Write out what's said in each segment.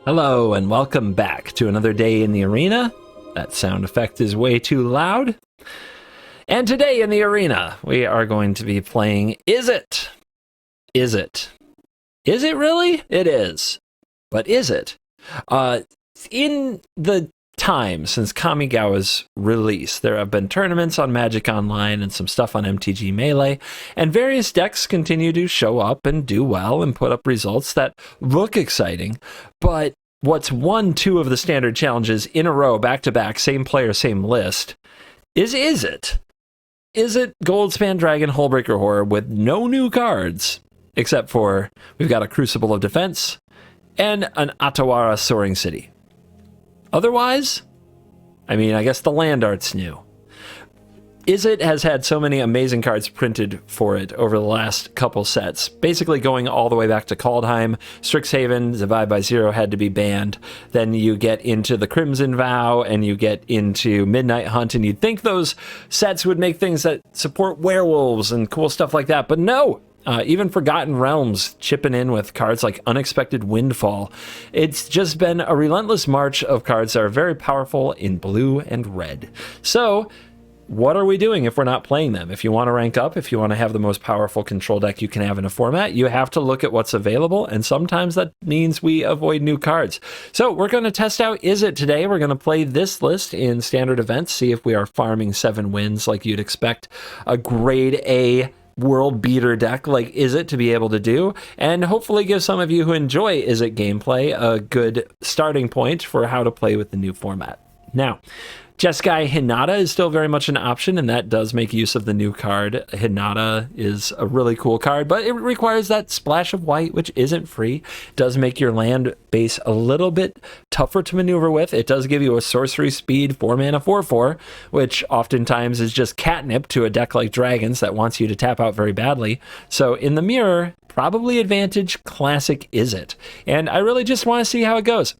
Hello and welcome back to another day in the arena. That sound effect is way too loud. And today in the arena, we are going to be playing Izzet. Izzet. Is it really? It is. But is it? In the time since Kamigawa's release, there have been tournaments on Magic Online and some stuff on MTG Melee, and various decks continue to show up and do well and put up results that look exciting. But what's won 2 of the standard challenges in a row, back-to-back, same player, same list, is Izzet. Izzet Goldspan Dragon Hullbreaker Horror with no new cards, except for we've got a Crucible of Defense and an Atawara Soaring City. Otherwise, I mean, I guess the land art's new. Izzet has had so many amazing cards printed for it over the last couple sets, basically going all the way back to Kaldheim. Strixhaven, Divide by Zero had to be banned. Then you get into the Crimson Vow, and you get into Midnight Hunt, and you'd think those sets would make things that support werewolves and cool stuff like that, but no! Even Forgotten Realms chipping in with cards like Unexpected Windfall. It's just been a relentless march of cards that are very powerful in blue and red. So, what are we doing if we're not playing them? If you want to rank up, if you want to have the most powerful control deck you can have in a format, you have to look at what's available, and sometimes that means we avoid new cards. So we're going to test out Izzet today. We're going to play this list in standard events, see if we are farming 7 wins like you'd expect a grade A world beater deck like Izzet to be able to do, and hopefully give some of you who enjoy Izzet gameplay a good starting point for how to play with the new format. Now, Jeskai Hinata is still very much an option, and that does make use of the new card. Hinata is a really cool card, but it requires that splash of white, which isn't free. It does make your land base a little bit tougher to maneuver with. It does give you a sorcery speed 4-mana 4/4, which oftentimes is just catnip to a deck like Dragons that wants you to tap out very badly. So in the mirror, probably advantage classic Izzet. And I really just want to see how it goes.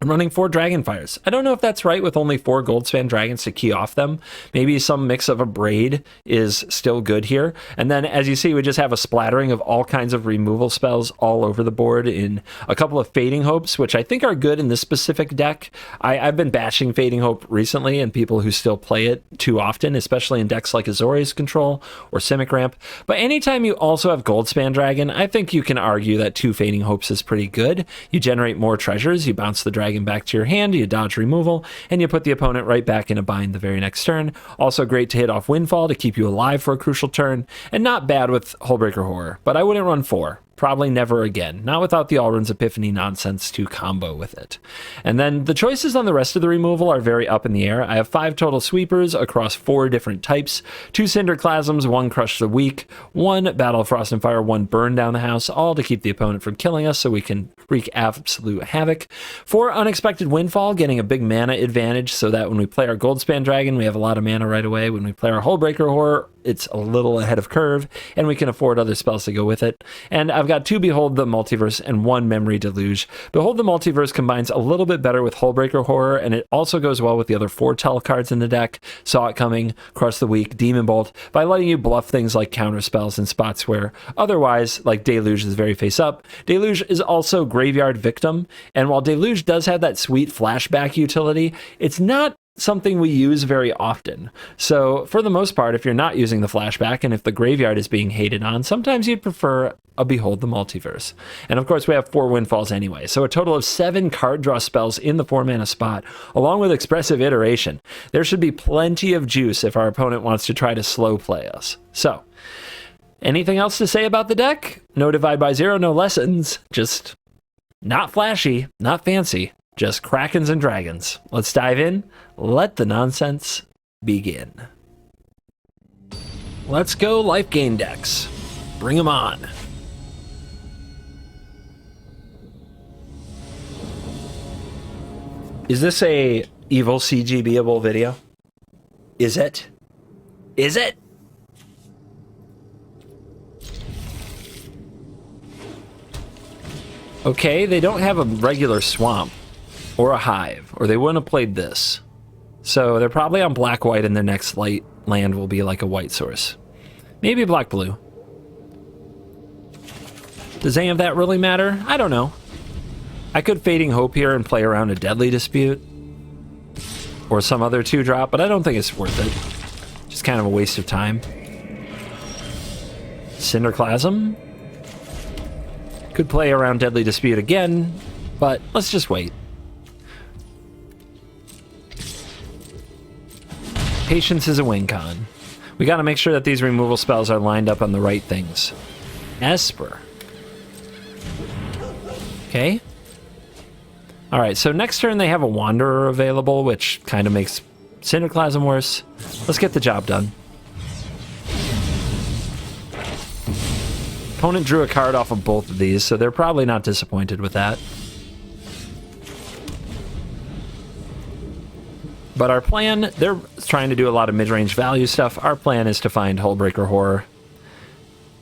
I'm running 4 Dragonfires. I don't know if that's right with only 4 Goldspan Dragons to key off them. Maybe some mix of a Braid is still good here. And then, as you see, we just have a splattering of all kinds of removal spells all over the board in a couple of Fading Hopes, which I think are good in this specific deck. I've been bashing Fading Hope recently, and people who still play it too often, especially in decks like Azorius Control or Simic Ramp. But anytime you also have Goldspan Dragon, I think you can argue that 2 Fading Hopes is pretty good. You generate more treasures, you bounce the dragon back to your hand, you dodge removal, and you put the opponent right back in a bind the very next turn. Also great to hit off Windfall to keep you alive for a crucial turn, and not bad with Hullbreaker Horror, but I wouldn't run 4. Probably never again, not without the Alrund's Epiphany nonsense to combo with it. And then the choices on the rest of the removal are very up in the air. I have 5 total sweepers across 4 different types, 2 Cinderclasms, 1 Crush the Weak, 1 Battle of Frost and Fire, 1 Burn Down the House, all to keep the opponent from killing us so we can wreak absolute havoc. 4 Unexpected Windfall, getting a big mana advantage so that when we play our Goldspan Dragon, we have a lot of mana right away. When we play our Hullbreaker Horror, it's a little ahead of curve, and we can afford other spells to go with it. And I've got 2 Behold the Multiverse and 1 Memory Deluge. Behold the Multiverse combines a little bit better with Hullbreaker Horror, and it also goes well with the other Foretell cards in the deck. Saw It Coming, Crush the Weak, Demon Bolt, by letting you bluff things like counter spells in spots where otherwise, like Deluge is very face up. Deluge is also Graveyard Victim, and while Deluge does have that sweet flashback utility, it's not something we use very often. So for the most part, if you're not using the flashback and if the graveyard is being hated on, sometimes you'd prefer a Behold the Multiverse. And of course we have 4 Windfalls anyway, so a total of 7 card draw spells in the 4-mana spot, along with Expressive Iteration. There should be plenty of juice if our opponent wants to try to slow play us. So, anything else to say about the deck? No Divide by Zero, no lessons, just not flashy, not fancy. Just Krakens and Dragons. Let's dive in. Let the nonsense begin. Let's go life gain decks. Bring them on. Is this a evil CGB-able video? Is it? Is it? Okay, they don't have a regular swamp or a hive, or they wouldn't have played this. So they're probably on black-white, and their next light land will be like a white source. Maybe black-blue. Does any of that really matter? I don't know. I could Fading Hope here and play around a Deadly Dispute. Or some other 2-drop, but I don't think it's worth it. Just kind of a waste of time. Cinderclasm. Could play around Deadly Dispute again, but let's just wait. Patience is a win con. We gotta make sure that these removal spells are lined up on the right things. Esper. Okay. Alright, so next turn they have a Wanderer available, which kind of makes Cinderclasm worse. Let's get the job done. Opponent drew a card off of both of these, so they're probably not disappointed with that. But our plan, they're trying to do a lot of mid-range value stuff. Our plan is to find Hullbreaker Horror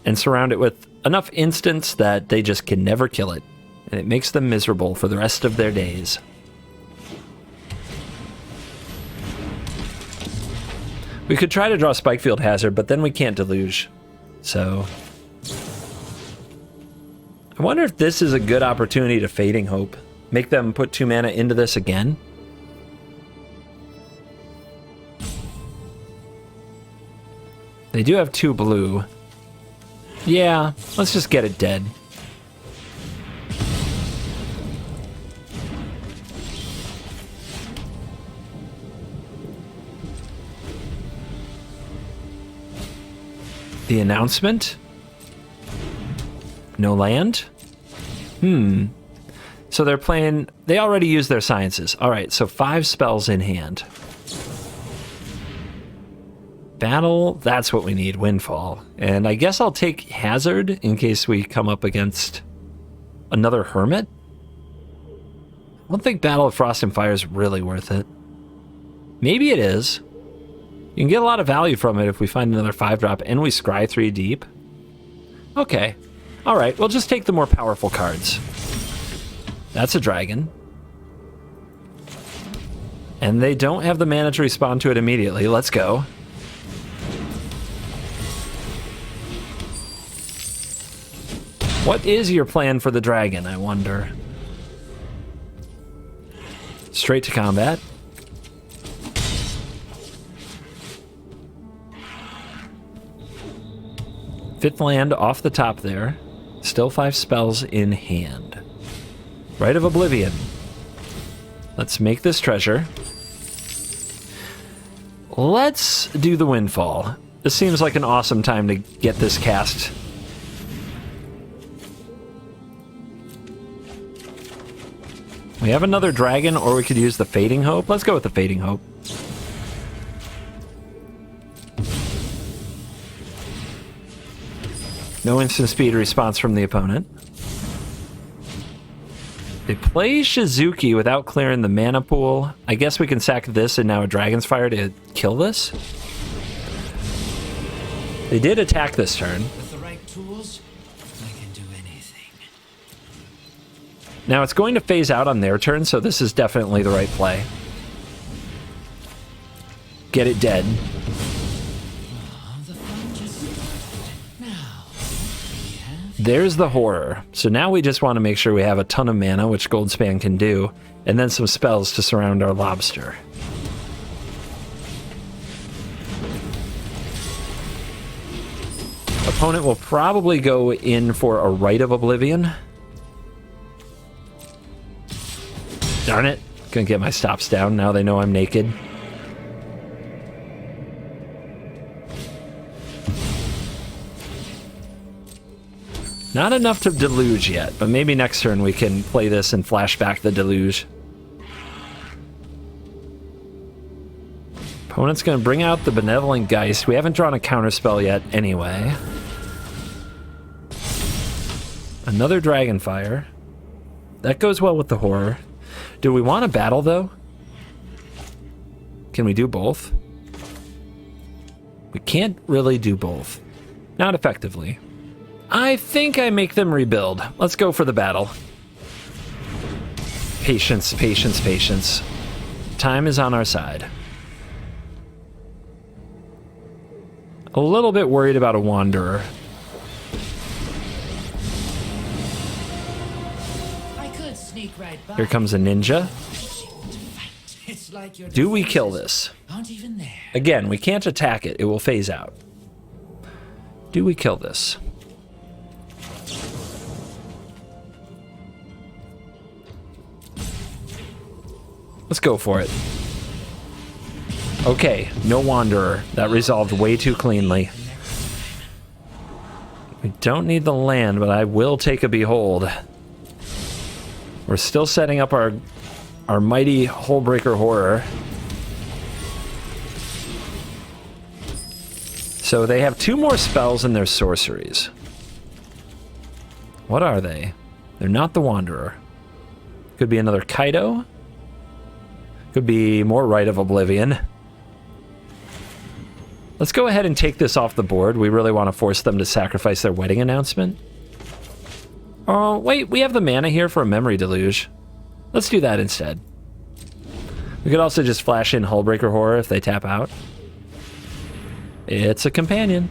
and surround it with enough instants that they just can never kill it. And it makes them miserable for the rest of their days. We could try to draw Spikefield Hazard, but then we can't Deluge. So I wonder if this is a good opportunity to Fading Hope. Make them put 2 mana into this again. They do have 2 blue. Yeah, let's just get it dead. The announcement? No land? So they're playing... They already used their sciences. Alright, so 5 spells in hand. Battle, that's what we need, Windfall. And I guess I'll take Hazard in case we come up against another Hermit. I don't think Battle of Frost and Fire is really worth it. Maybe it is. You can get a lot of value from it if we find another 5-drop and we scry 3 deep. Okay. Alright, we'll just take the more powerful cards. That's a dragon. And they don't have the mana to respond to it immediately. Let's go. What is your plan for the dragon, I wonder? Straight to combat. Fifth land off the top there. Still 5 spells in hand. Rite of Oblivion. Let's make this treasure. Let's do the Windfall. This seems like an awesome time to get this cast. We have another dragon, or we could use the Fading Hope. Let's go with the Fading Hope. No instant speed response from the opponent. They play Shizuki without clearing the mana pool. I guess we can sack this and now a Dragon's Fire to kill this. They did attack this turn. With the right tools, I can do anything. Now it's going to phase out on their turn, so this is definitely the right play. Get it dead. There's the Horror. So now we just want to make sure we have a ton of mana, which Goldspan can do, and then some spells to surround our Lobster. Opponent will probably go in for a Rite of Oblivion. Darn it. Gonna get my stops down. Now they know I'm naked. Not enough to Deluge yet, but maybe next turn we can play this and flash back the Deluge. Opponent's going to bring out the Benevolent Geist. We haven't drawn a counterspell yet anyway. Another Dragonfire. That goes well with the Horror. Do we want to battle, though? Can we do both? We can't really do both. Not effectively. I think I make them rebuild. Let's go for the battle. Patience, patience, patience. Time is on our side. A little bit worried about a Wanderer. I could sneak right by. Here comes a ninja. It's like your Do we kill defenses this? aren't even there. Again, we can't attack it. It will phase out. Do we kill this? Let's go for it. Okay, no Wanderer. That resolved way too cleanly. We don't need the land, but I will take a Behold. We're still setting up our mighty Hullbreaker Horror. So they have 2 more spells in their sorceries. What are they? They're not the Wanderer. Could be another Kaido. Could be more Rite of Oblivion. Let's go ahead and take this off the board. We really want to force them to sacrifice their wedding announcement. Oh, wait, we have the mana here for a Memory Deluge. Let's do that instead. We could also just flash in Hullbreaker Horror if they tap out. It's a companion.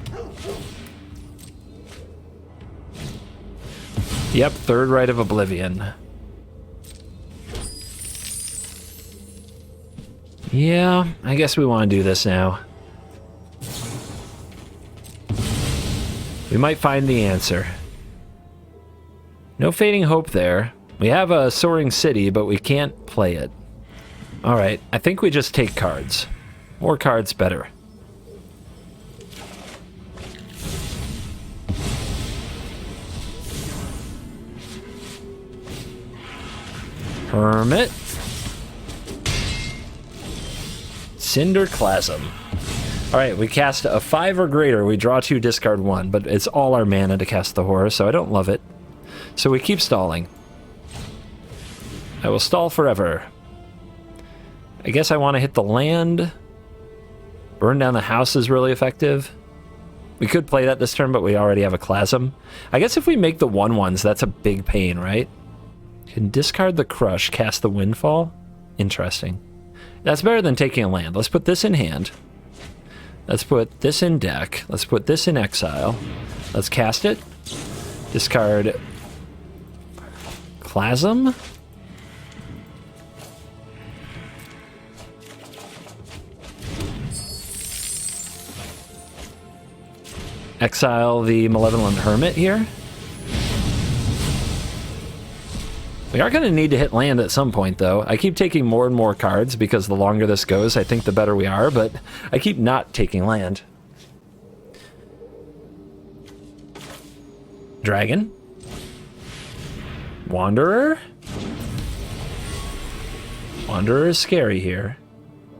Yep, 3rd Rite of Oblivion. Yeah, I guess we want to do this now. We might find the answer. No Fading Hope there. We have a Soaring City, but we can't play it. Alright, I think we just take cards. More cards, better. Hermit. Cinderclasm. Alright, we cast a 5 or greater. We draw 2, discard 1, but it's all our mana to cast the horror, so I don't love it. So we keep stalling. I will stall forever. I guess I want to hit the land. Burn down the house is really effective. We could play that this turn, but we already have a Clasm. I guess if we make the 1/1s, that's a big pain, right? Can discard the Crush, cast the Windfall. Interesting. That's better than taking a land. Let's put this in hand. Let's put this in deck. Let's put this in exile. Let's cast it. Discard Clasm. Exile the Malevolent Hermit here. We are going to need to hit land at some point, though. I keep taking more and more cards because the longer this goes, I think the better we are, but I keep not taking land. Dragon. Wanderer. Wanderer is scary here.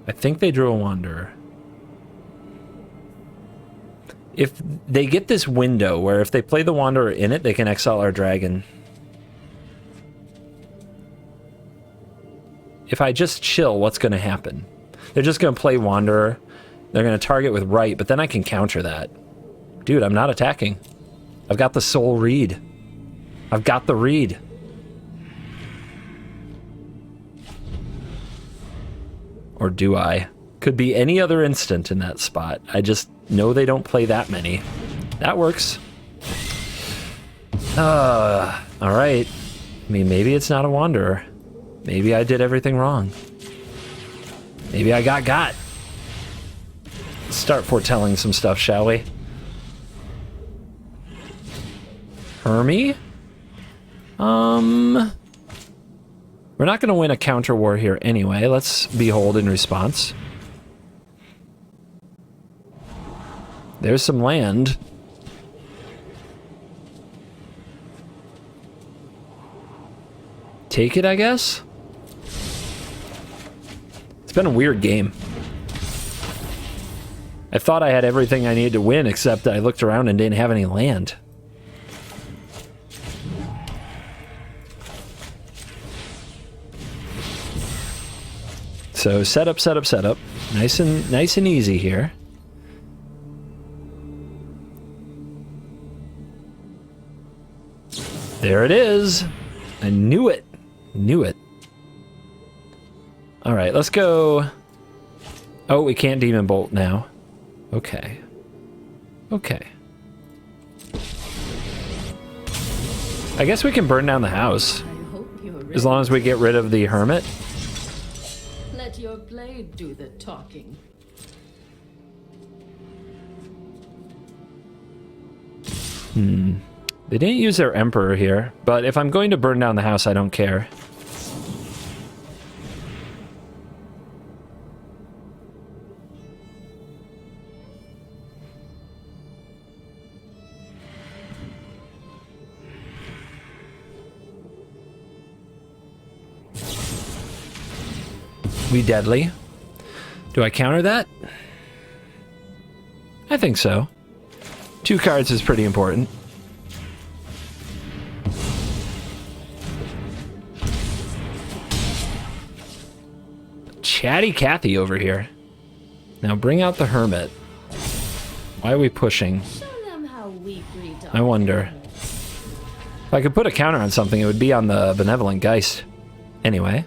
I think they drew a Wanderer. If they get this window where if they play the Wanderer in it, they can exile our dragon. If I just chill, what's going to happen? They're just going to play Wanderer. They're going to target with Right, but then I can counter that. Dude, I'm not attacking. I've got the Soul Read. I've got the read. Or do I? Could be any other instant in that spot. I just know they don't play that many. That works. Alright. I mean, maybe it's not a Wanderer. Maybe I did everything wrong. Maybe I got. Let's start foretelling some stuff, shall we? Hermie? We're not going to win a counter war here anyway. Let's Behold in response. There's some land. Take it, I guess? It's been a weird game. I thought I had everything I needed to win, except I looked around and didn't have any land. So setup. Nice and easy here. There it is. I knew it. All right, let's go. Oh, we can't Demon Bolt now. Okay. I guess we can burn down the house. I hope you're as long as we get rid of the hermit. Let your blade do the talking. They didn't use their emperor here, but if I'm going to burn down the house, I don't care. We deadly. Do I counter that? I think so. 2 cards is pretty important. Chatty Cathy over here. Now bring out the hermit. Why are we pushing? Show them how we breed. I wonder. If I could put a counter on something, it would be on the Benevolent Geist. Anyway.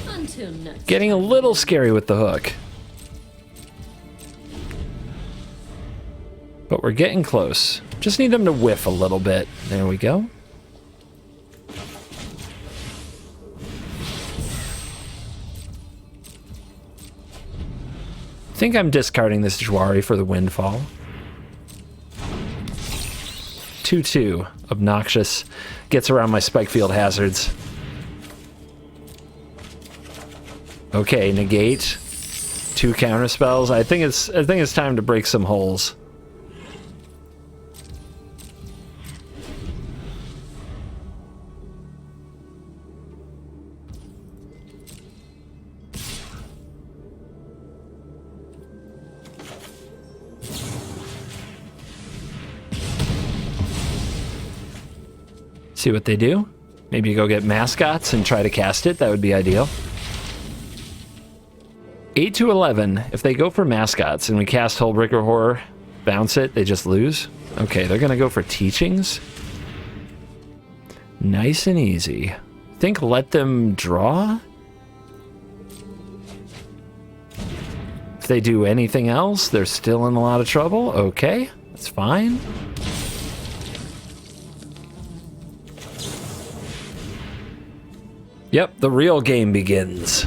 Until next. Getting a little scary with the hook. But we're getting close. Just need them to whiff a little bit. There we go. I think I'm discarding this Jwari for the Windfall. 2/2. Obnoxious. Gets around my Spikefield hazards. Okay, negate. 2 counter spells. I think it's time to break some holes. See what they do. Maybe go get mascots and try to cast it. That would be ideal. 8 to 11. If they go for mascots and we cast Hullbreaker Horror, bounce it, they just lose. Okay, they're gonna go for teachings. Nice and easy. Think let them draw? If they do anything else, they're still in a lot of trouble. Okay, that's fine. Yep, the real game begins.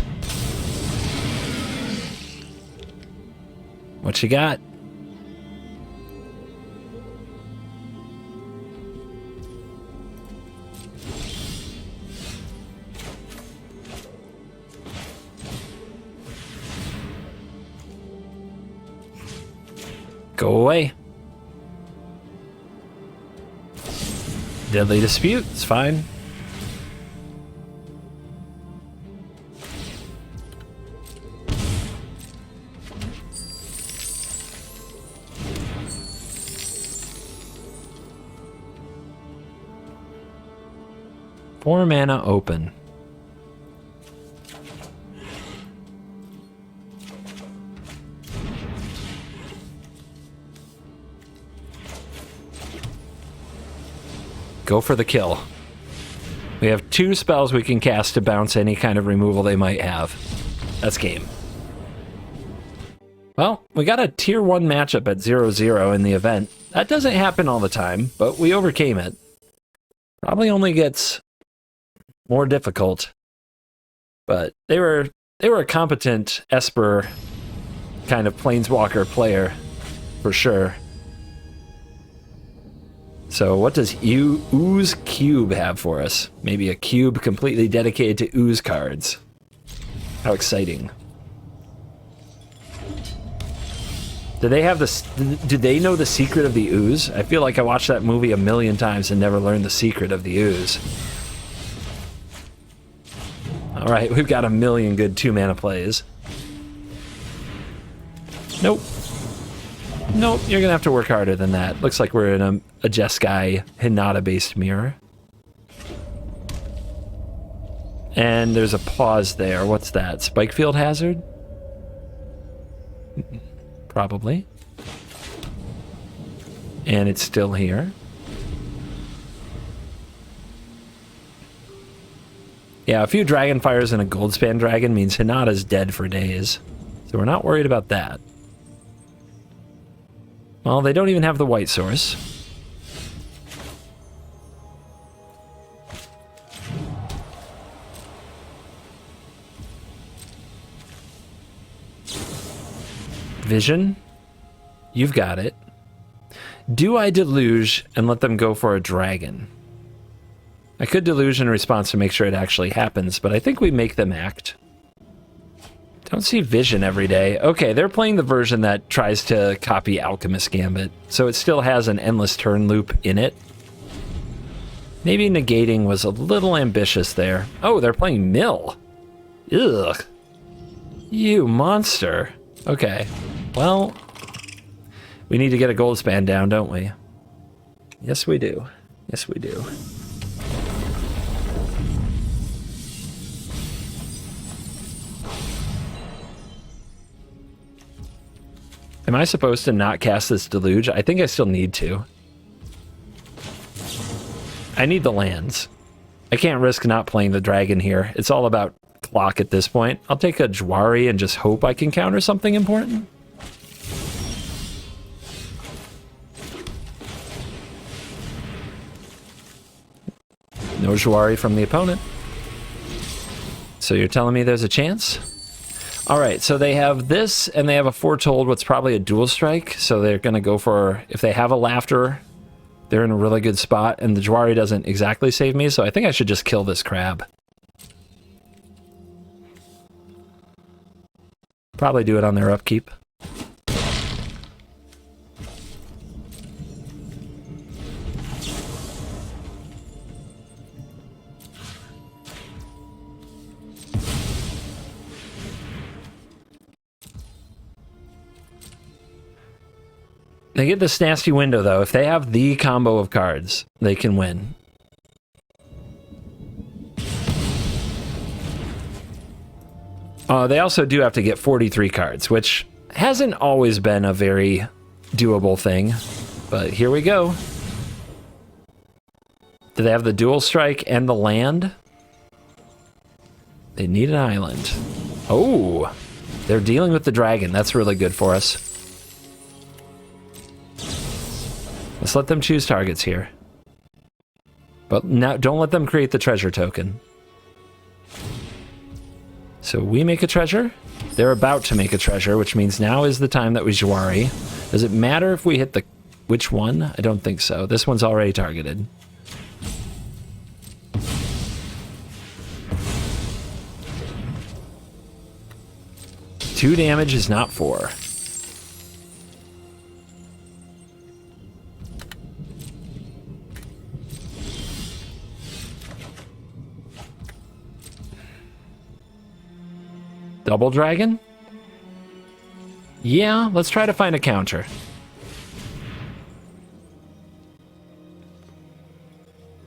What you got? Go away. Deadly Dispute, it's fine. Four mana open. Go for the kill. We have 2 spells we can cast to bounce any kind of removal they might have. That's game. Well, we got a tier 1 matchup at 0-0 in the event. That doesn't happen all the time, but we overcame it. Probably only gets more difficult, but they were a competent Esper kind of planeswalker player for sure. So what does Ooze Cube have for us? Maybe a cube completely dedicated to Ooze cards. How exciting. Do they have this? Do they know the secret of the Ooze? I feel like I watched that movie a million times and never learned the secret of the Ooze. All right, we've got a million good 2-mana plays. Nope. Nope, you're gonna have to work harder than that. Looks like we're in a Jeskai Hinata-based mirror. And there's a pause there. What's that? Spikefield Hazard? Probably. And it's still here. Yeah, a few Dragonfires and a Goldspan Dragon means Hinata's dead for days. So we're not worried about that. Well, they don't even have the white source. Vision, you've got it. Do I deluge and let them go for a dragon? I could deluge in response to make sure it actually happens, but I think we make them act. Don't see vision every day. Okay, they're playing the version that tries to copy Alchemist Gambit, so it still has an endless turn loop in it. Maybe negating was a little ambitious there. Oh, they're playing mill. Ugh. You monster. Okay. Well, we need to get a gold span down, don't we? Yes, we do. Yes, we do. Am I supposed to not cast this deluge? I think I still need to. I need the lands. I can't risk not playing the dragon here. It's all about clock at this point. I'll take a Jwari and just hope I can counter something important. No Jwari from the opponent. So you're telling me there's a chance? All right, so they have this, and they have a foretold what's probably a dual strike, so they're going to go for, if they have a laughter, they're in a really good spot, and the Jwari doesn't exactly save me, so I think I should just kill this crab. Probably do it on their upkeep. They get this nasty window, though. If they have the combo of cards, they can win. They also do have to get 43 cards, which hasn't always been a very doable thing. But here we go. Do they have the dual strike and the land? They need an island. Oh, they're dealing with the dragon. That's really good for us. Let's let them choose targets here. But now, don't let them create the treasure token. So we make a treasure. They're about to make a treasure, which means now is the time that we Jwari. Does it matter if we hit the... which one? I don't think so. This one's already targeted. Two damage is not 4. Double dragon? Yeah, let's try to find a counter.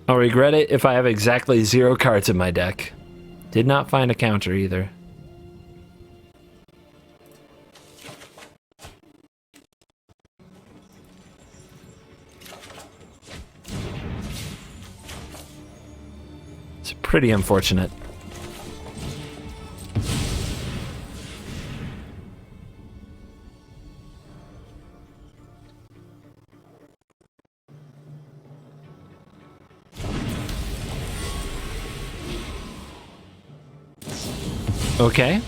I'll regret it if I have exactly 0 cards in my deck. Did not find a counter either. It's pretty unfortunate. Okay.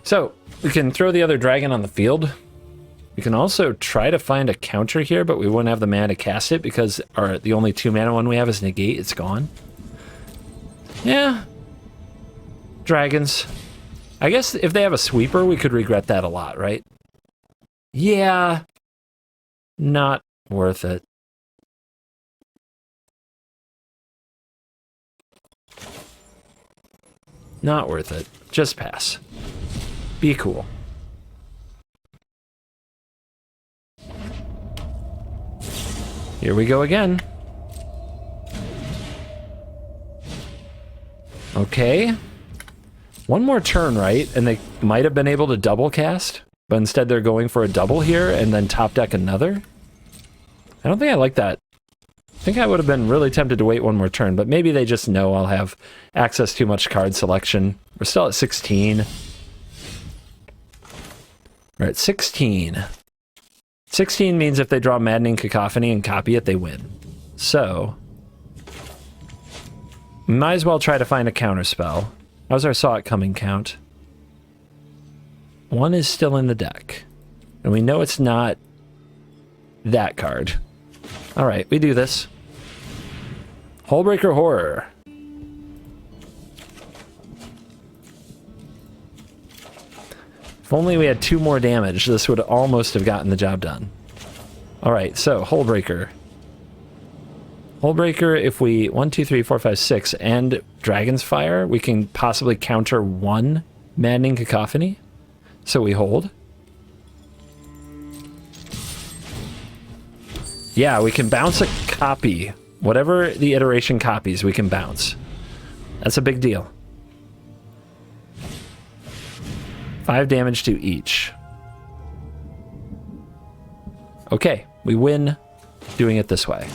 So, we can throw the other dragon on the field. We can also try to find a counter here, but we wouldn't have the mana to cast it because the only 2 mana one we have is negate. It's gone. Yeah. Dragons. I guess if they have a sweeper, we could regret that a lot, right? Yeah. Not worth it. Not worth it. Just pass. Be cool. Here we go again. Okay. One more turn, right? And they might have been able to double cast? but instead they're going for a double here and then top deck another. I don't think I like that. I think I would have been really tempted to wait one more turn, but maybe they just know I'll have access to much card selection. We're still at 16. We're at 16. 16 means if they draw Maddening Cacophony and copy it, they win. So, might as well try to find a counterspell. How's our Saw It Coming count? 1 is still in the deck. And we know it's not that card. Alright, we do this. Hullbreaker Horror. If only we had 2 more damage, this would almost have gotten the job done. Alright, so Hullbreaker. Hullbreaker, if we 1, 2, 3, 4, 5, 6 and Dragon's Fire, we can possibly counter 1 Maddening Cacophony. So we hold. Yeah, we can bounce a copy. Whatever the iteration copies, we can bounce. That's a big deal. 5 damage to each. Okay, we win doing it this way.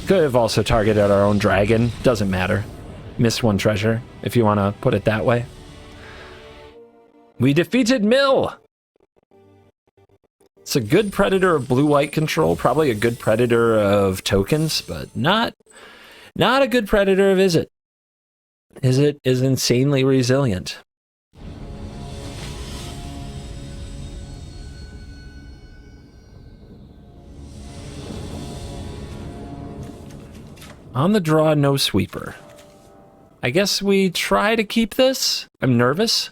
Could have also targeted our own dragon. Doesn't matter. Missed 1 treasure, if you want to put it that way. We defeated Mill! It's a good predator of blue-white control, probably a good predator of tokens, but not a good predator of Izzet. Izzet is insanely resilient. On the draw, no sweeper. I guess we try to keep this. I'm nervous.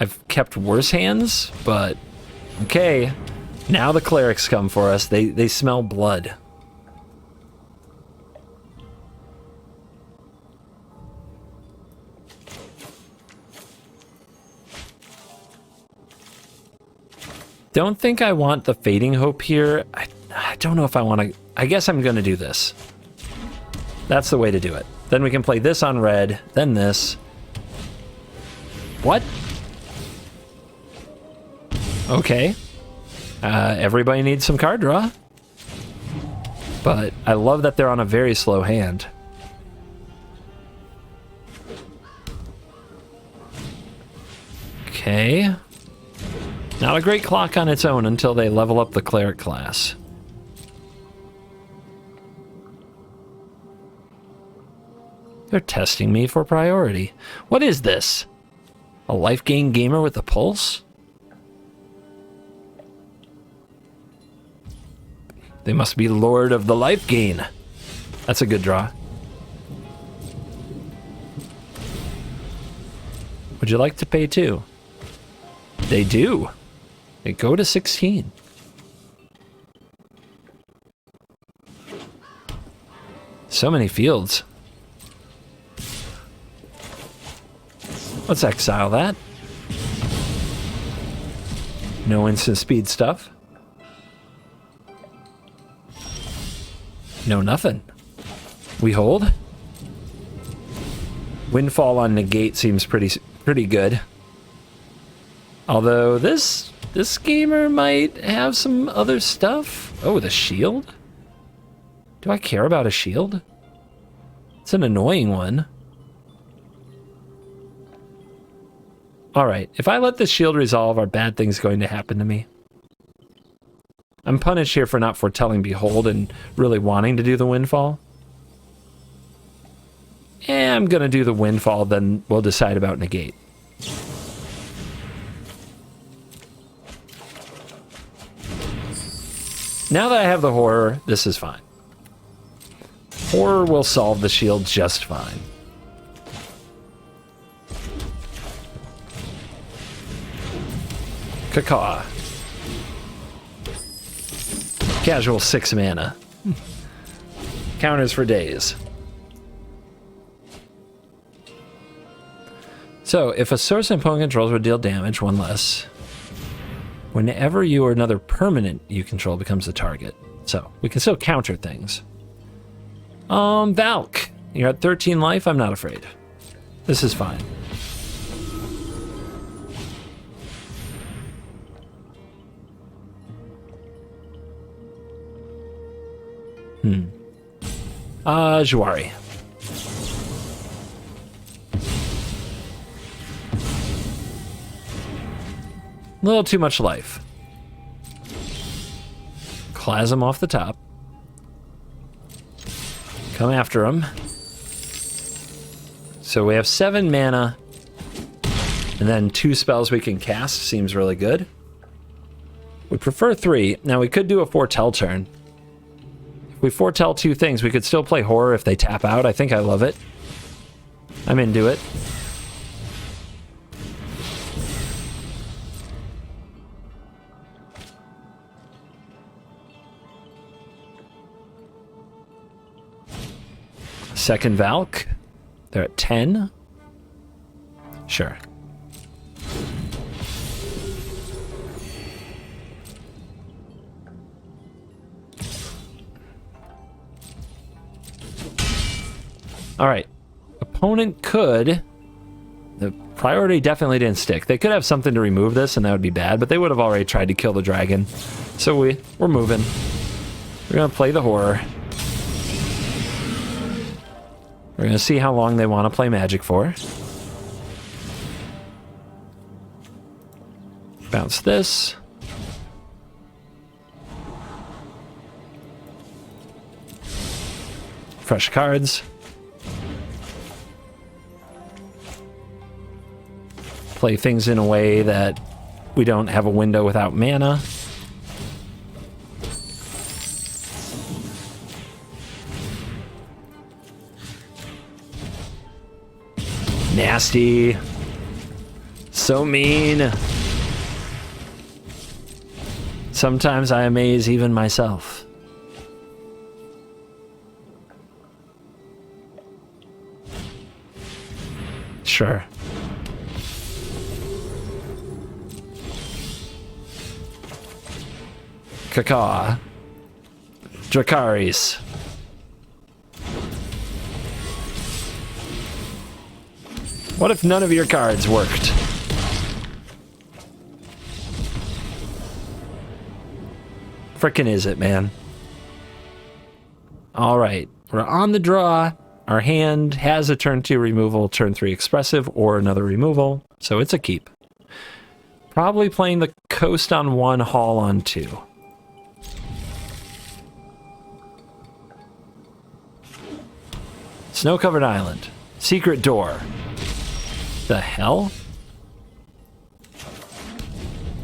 I've kept worse hands, but okay. Now the clerics come for us. They smell blood. Don't think I want the Fading Hope here. I don't know if I want to... I guess I'm going to do this. That's the way to do it. Then we can play this on red, then this. What? Okay. Everybody needs some card draw. But I love that they're on a very slow hand. Okay. Not a great clock on its own until they level up the cleric class. They're testing me for priority. What is this? A life gain gamer with a pulse? They must be Lord of the Life Gain. That's a good draw. Would you like to pay 2? They do. They go to 16. So many fields. Let's exile that. No instant speed stuff. No nothing. We hold. Windfall on negate seems pretty good. Although this gamer might have some other stuff. Oh, the shield? Do I care about a shield? It's an annoying one. Alright, if I let this shield resolve, are bad things going to happen to me? I'm punished here for not foretelling Behold and really wanting to do the Windfall. I'm gonna do the Windfall, then we'll decide about negate. Now that I have the Horror, this is fine. Horror will solve the shield just fine. Cacaw. Casual 6 mana. Counters for days. So, if a source and opponent controls would deal damage, 1 less. Whenever you or another permanent you control becomes a target. So, we can still counter things. Valk. You're at 13 life. I'm not afraid. This is fine. Juari. A little too much life. Clasm off the top. Come after him. So we have 7 mana. And then 2 spells we can cast. Seems really good. We prefer 3. Now we could do a foretell turn. If we foretell 2 things, we could still play horror if they tap out. I think I love it. I'm into it. Second Valk. They're at 10. Sure. All right. Opponent could... The priority definitely didn't stick. They could have something to remove this, and that would be bad, but they would have already tried to kill the dragon. So we're moving. We're going to play the horror. We're going to see how long they want to play Magic for. Bounce this. Fresh cards. Play things in a way that we don't have a window without mana. Nasty. So mean. Sometimes I amaze even myself. Sure. Kakawa. Dracaris. What if none of your cards worked? Frickin' Izzet, man. Alright, we're on the draw. Our hand has a turn 2 removal, turn 3 expressive, or another removal, so it's a keep. Probably playing the Coast on 1, Hall on 2. Snow-covered island. Secret door. The hell?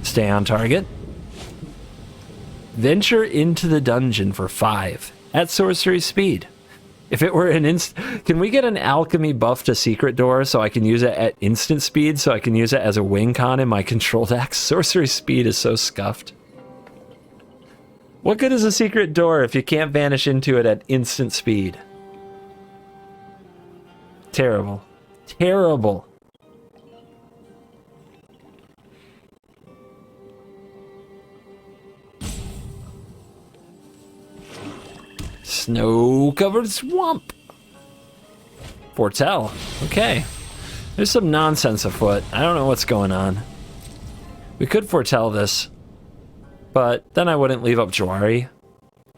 Stay on target. Venture into the dungeon for 5 at sorcery speed. If it were an can we get an alchemy buff to secret door so I can use it at instant speed, so I can use it as a wing con in my control deck? Sorcery speed is so scuffed. What good is a secret door if you can't vanish into it at instant speed? Terrible. Terrible. Snow-covered swamp. Foretell. Okay. There's some nonsense afoot. I don't know what's going on. We could foretell this, but then I wouldn't leave up Juari,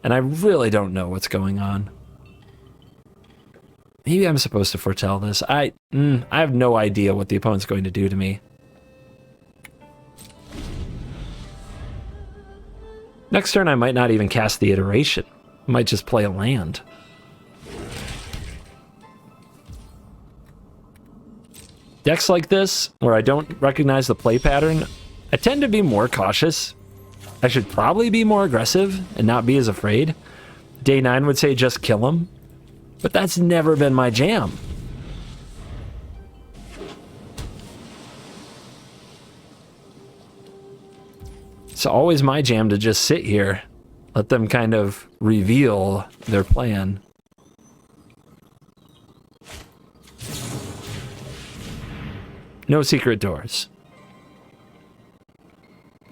and I really don't know what's going on. Maybe I'm supposed to foretell this. I have no idea what the opponent's going to do to me. Next turn, I might not even cast the iteration. I might just play a land. Decks like this, where I don't recognize the play pattern, I tend to be more cautious. I should probably be more aggressive and not be as afraid. Day 9 would say just kill him, but that's never been my jam. It's always my jam to just sit here. Let them kind of reveal their plan. No secret doors.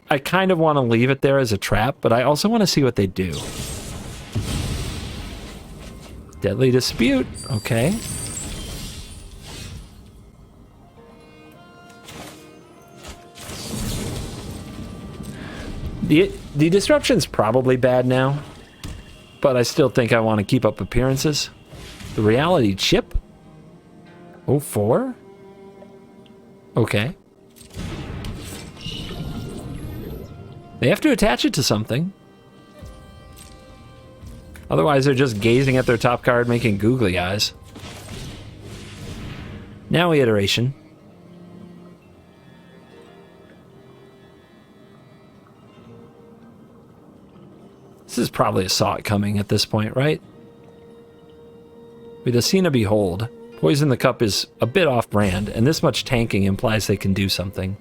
I kind of want to leave it there as a trap, but I also want to see what they do. Deadly Dispute. Okay. The disruption's probably bad now, but I still think I want to keep up appearances. The reality chip? 04? Okay. They have to attach it to something. Otherwise, they're just gazing at their top card, making googly eyes. Now iteration. This is probably a saw it coming at this point, right? With Asina Behold, Poison the Cup is a bit off-brand, and this much tanking implies they can do something.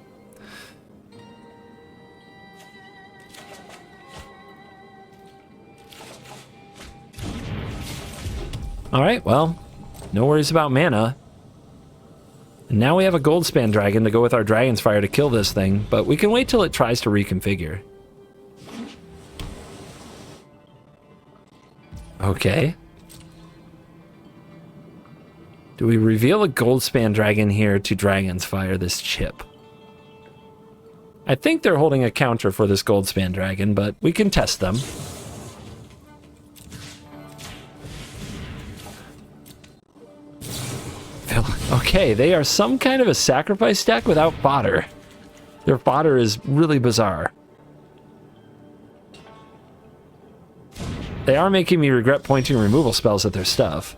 Alright, well, no worries about mana. And now we have a Goldspan Dragon to go with our Dragon's Fire to kill this thing, but we can wait till it tries to reconfigure. Okay. Do we reveal a Goldspan Dragon here to Dragon's Fire this chip? I think they're holding a counter for this Goldspan Dragon, but we can test them. Okay, they are some kind of a sacrifice deck without fodder. Their fodder is really bizarre. They are making me regret pointing removal spells at their stuff.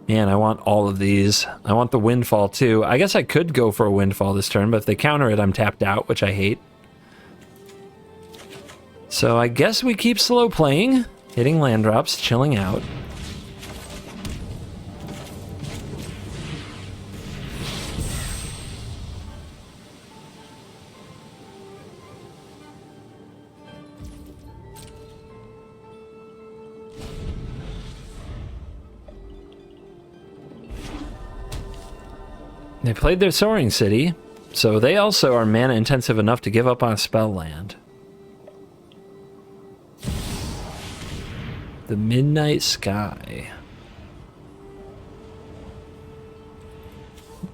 Man, I want all of these. I want the Windfall too. I guess I could go for a Windfall this turn, but if they counter it, I'm tapped out, which I hate. So I guess we keep slow playing, hitting land drops, chilling out. They played their Soaring City, so they also are mana intensive enough to give up on a spell land. The Midnight Sky.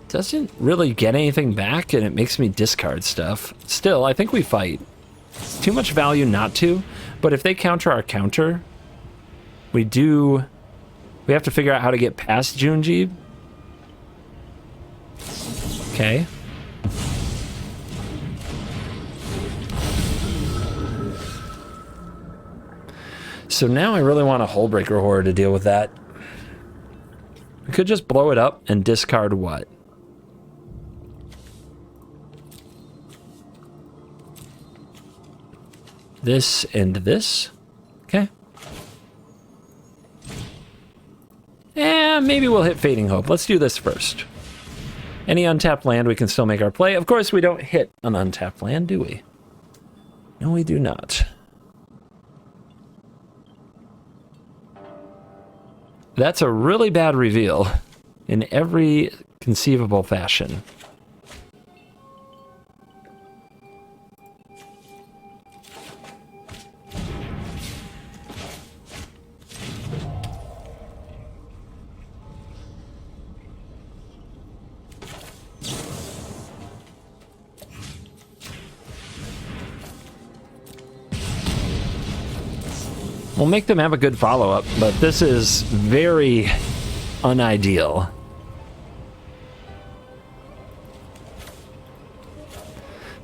Doesn't really get anything back, and it makes me discard stuff. Still, I think we fight. It's too much value not to, but if they counter our counter, we have to figure out how to get past Junji. Okay. So now I really want a Hullbreaker Horror to deal with that. We could just blow it up and discard what? This and this? Okay. Maybe we'll hit Fading Hope. Let's do this first. Any untapped land, we can still make our play. Of course, we don't hit an untapped land, do we? No, we do not. That's a really bad reveal in every conceivable fashion. We'll make them have a good follow-up, but this is very unideal.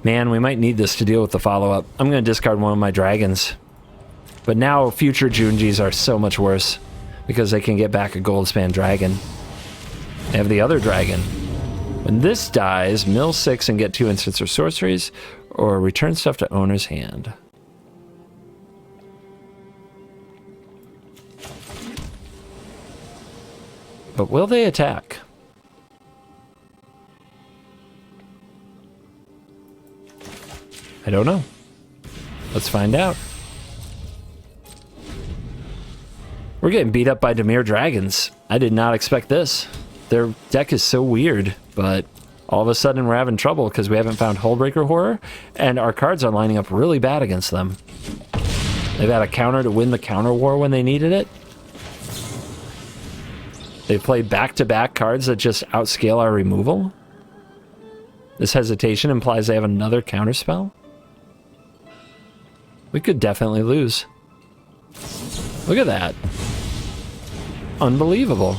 Man, we might need this to deal with the follow-up. I'm going to discard one of my dragons. But now future Junjis are so much worse because they can get back a Goldspan Dragon. They have the other dragon. When this dies, mill 6 and get 2 instants or sorceries, or return stuff to owner's hand. But will they attack? I don't know. Let's find out. We're getting beat up by Dimir Dragons. I did not expect this. Their deck is so weird, but all of a sudden we're having trouble because we haven't found Hullbreaker Horror, and our cards are lining up really bad against them. They've had a counter to win the counter war when they needed it. They play back-to-back cards that just outscale our removal. This hesitation implies they have another counterspell. We could definitely lose. Look at that. Unbelievable.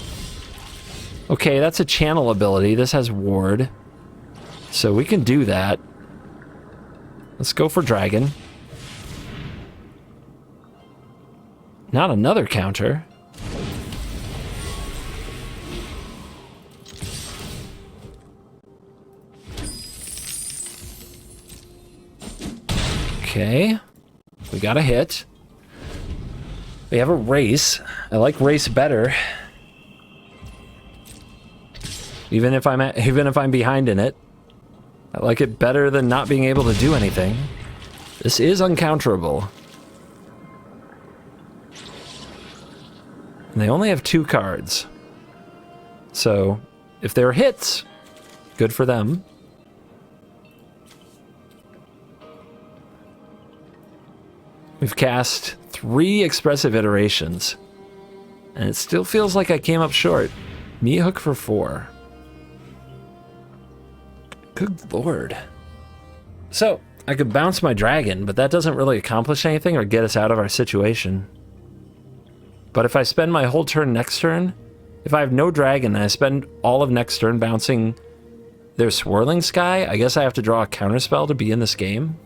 Okay, that's a channel ability. This has ward. So we can do that. Let's go for dragon. Not another counter. Okay. We got a hit. We have a race. I like race better. Even if I'm behind in it. I like it better than not being able to do anything. This is uncounterable. And they only have 2 cards. So, if they're hits, good for them. We've cast 3 expressive iterations. And it still feels like I came up short. Meat hook for 4. Good lord. So, I could bounce my dragon, but that doesn't really accomplish anything or get us out of our situation. But if I spend my whole turn next turn, if I have no dragon and I spend all of next turn bouncing their Swirling Sky, I guess I have to draw a counterspell to be in this game.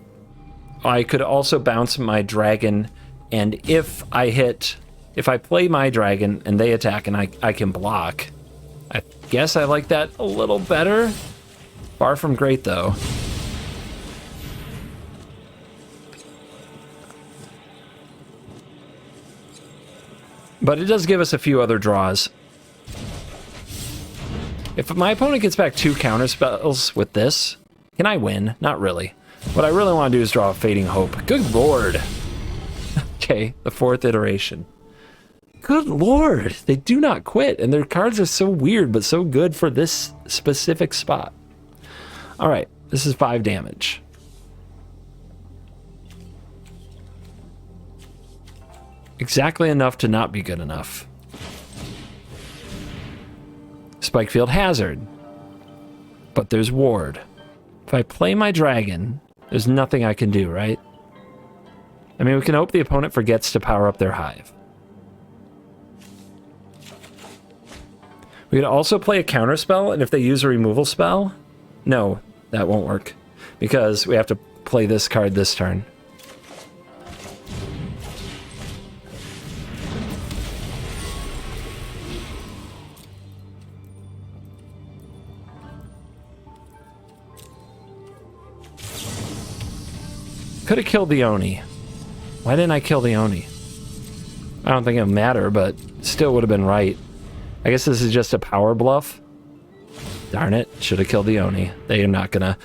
I could also bounce my dragon, and if I play my dragon and they attack and I can block, I guess I like that a little better. Far from great, though. But it does give us a few other draws. If my opponent gets back 2 counterspells with this, can I win? Not really. What I really want to do is draw a Fading Hope. Good lord. Okay, the 4th iteration. Good lord, they do not quit, and their cards are so weird, but so good for this specific spot. All right, this is 5 damage. Exactly enough to not be good enough. Spikefield Hazard. But there's ward. If I play my dragon, there's nothing I can do, right? I mean, we can hope the opponent forgets to power up their hive. We could also play a counterspell, and if they use a removal spell... No, that won't work. Because we have to play this card this turn. Could have killed the Oni. Why didn't I kill the Oni? I don't think it'll matter, but still would have been right. I guess this is just a power bluff. Darn it, should have killed the Oni. They're not gonna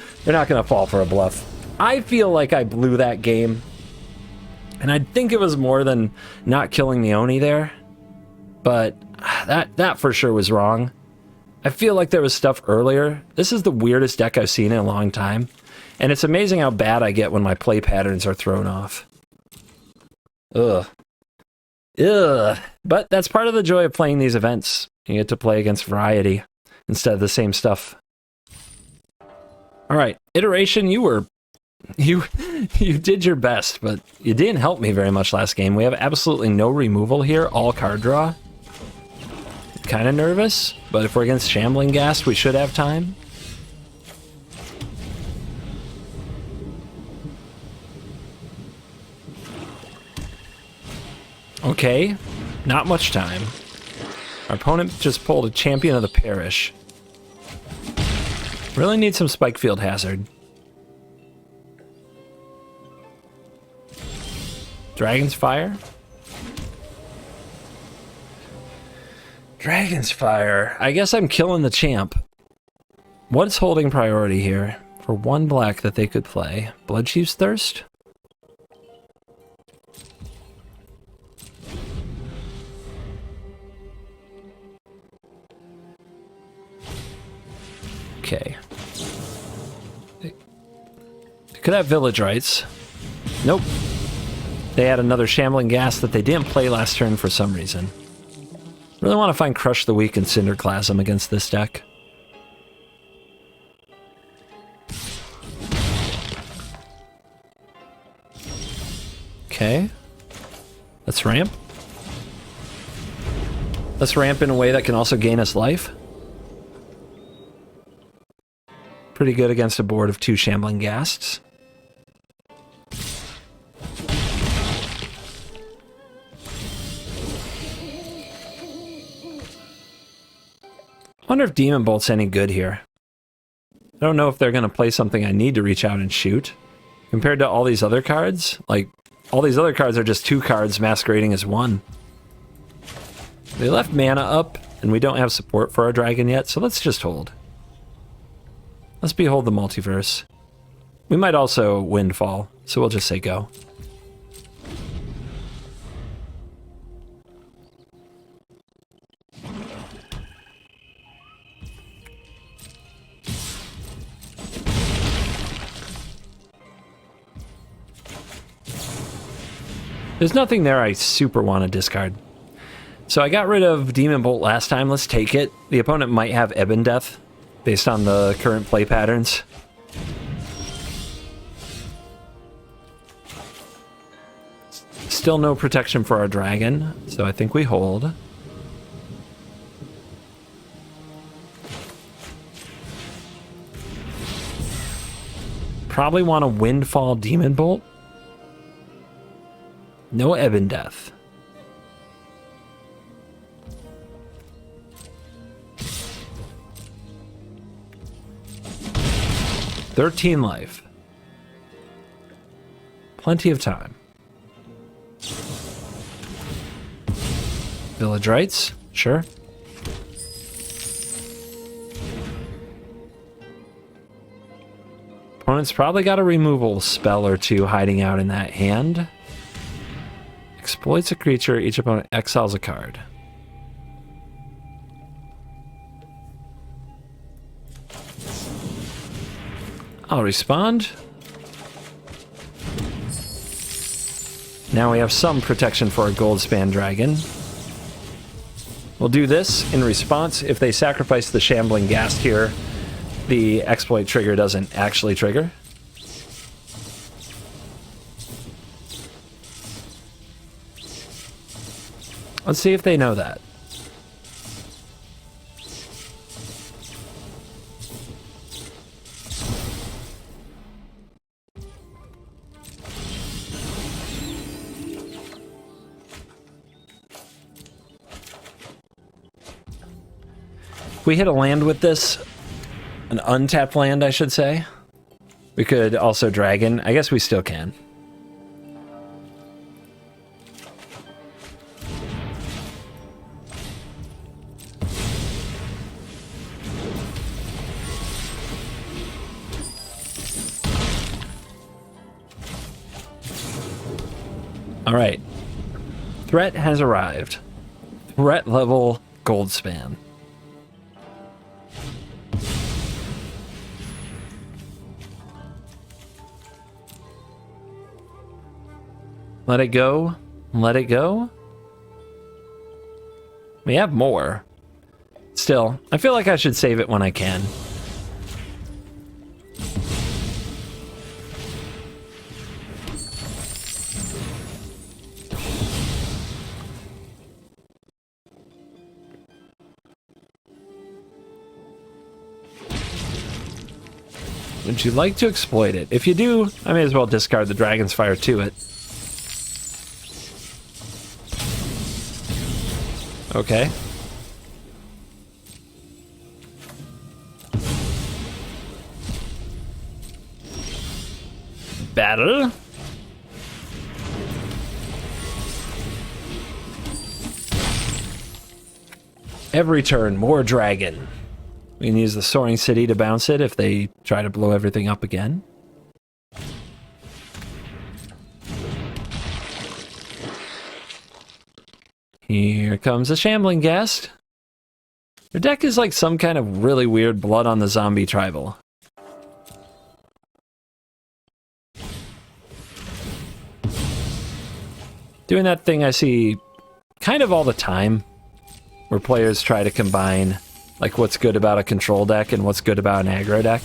fall for a bluff. I feel like I blew that game. And I think it was more than not killing the Oni there. But that for sure was wrong. I feel like there was stuff earlier. This is the weirdest deck I've seen in a long time. And it's amazing how bad I get when my play patterns are thrown off. Ugh. Ugh. But that's part of the joy of playing these events. You get to play against variety instead of the same stuff. All right, iteration, you did your best, but you didn't help me very much last game. We have absolutely no removal here, all card draw. Kind of nervous, but if we're against Shambling Ghast, we should have time. Okay, not much time. Our opponent just pulled a Champion of the Parish. Really need some Spikefield Hazard. Dragon's Fire? Dragon's Fire. I guess I'm killing the champ. What's holding priority here? For 1 black that they could play. Bloodchief's Thirst? Okay. Could have village rights. Nope. They had another Shambling Ghast that they didn't play last turn for some reason. Really want to find Crush the Weak and Cinderclasm against this deck. Okay. Let's ramp. Let's ramp in a way that can also gain us life. Pretty good against a board of 2 Shambling Ghasts. I wonder if Demon Bolt's any good here. I don't know if they're going to play something I need to reach out and shoot. Compared to all these other cards, like, all these other cards are just 2 cards masquerading as 1. They left mana up, and we don't have support for our dragon yet, so let's just hold. Let's behold the multiverse. We might also windfall, so we'll just say go. There's nothing there I super want to discard. So I got rid of Demon Bolt last time. Let's take it. The opponent might have Ebon Death based on the current play patterns. Still no protection for our dragon, so I think we hold. Probably want to Windfall Demon Bolt. No Ebon Death. $13 life. Plenty of time. Village rights, sure. Opponent's probably got a removal spell or 2 hiding out in that hand. Exploits a creature, each opponent exiles a card. I'll respond. Now we have some protection for a Goldspan Dragon. We'll do this in response. If they sacrifice the Shambling Ghast here, the exploit trigger doesn't actually trigger. Let's see if they know that. If we hit a land with this, an untapped land, I should say, we could also dragon. I guess we still can. All right. Threat has arrived. Threat level Goldspan. Let it go. Let it go. We have more. Still, I feel like I should save it when I can. Would you like to exploit it? If you do, I may as well discard the Dragon's Fire to it. Okay. Battle. Every turn, more dragon. We can use the Soaring City to bounce it if they try to blow everything up again. Here comes a Shambling Ghast. Your deck is like some kind of really weird Blood on the Zombie tribal. Doing that thing I see kind of all the time, where players try to combine like what's good about a control deck and what's good about an aggro deck.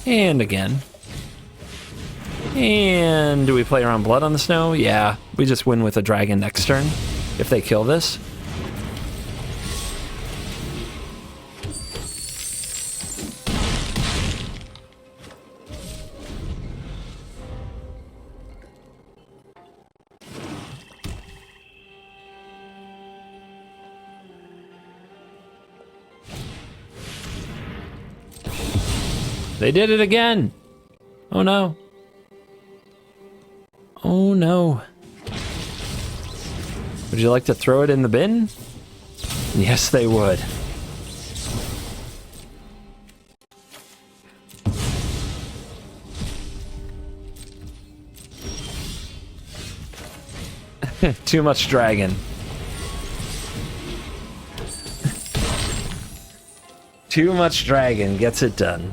And again. And do we play around Blood on the Snow? Yeah, we just win with a dragon next turn if they kill this. They did it again! Oh no. Oh no. Would you like to throw it in the bin? Yes, they would. Too much dragon. Too much dragon gets it done.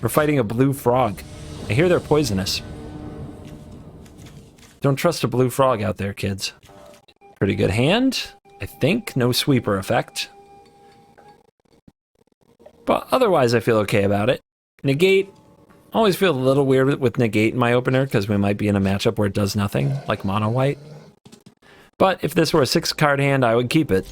We're fighting a blue frog. I hear they're poisonous. Don't trust a blue frog out there, kids. Pretty good hand, I think. No sweeper effect. But otherwise, I feel okay about it. Negate. Always feel a little weird with negate in my opener because we might be in a matchup where it does nothing, like mono white. But if this were a 6-card hand, I would keep it.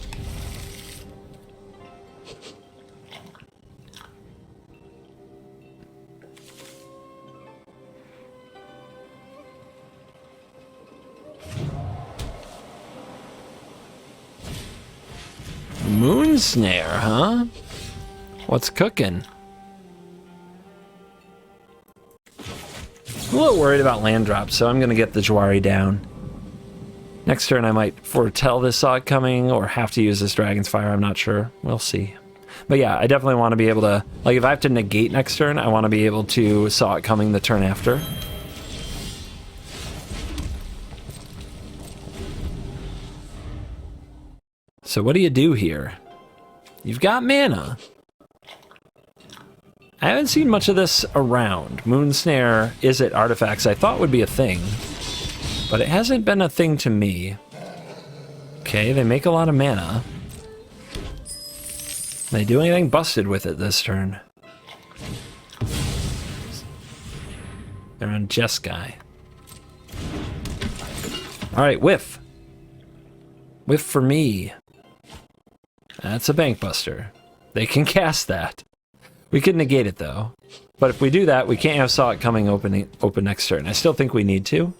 Moon Snare, huh? What's cooking? I'm a little worried about land drops, so I'm going to get the Jwari down. Next turn I might foretell this saw it coming, or have to use this Dragon's Fire, I'm not sure. We'll see. But yeah, I definitely want to be able to... Like, if I have to negate next turn, I want to be able to saw it coming the turn after. So what do you do here? You've got mana. I haven't seen much of this around. Moon Snare, Izzet artifacts I thought would be a thing, but it hasn't been a thing to me. Okay, they make a lot of mana. They do anything busted with it this turn? They're on Jeskai. Alright, whiff. Whiff for me. That's a Bank Buster. They can cast that. We could negate it though. But if we do that, we can't have Saw It Coming open next turn. I still think we need to.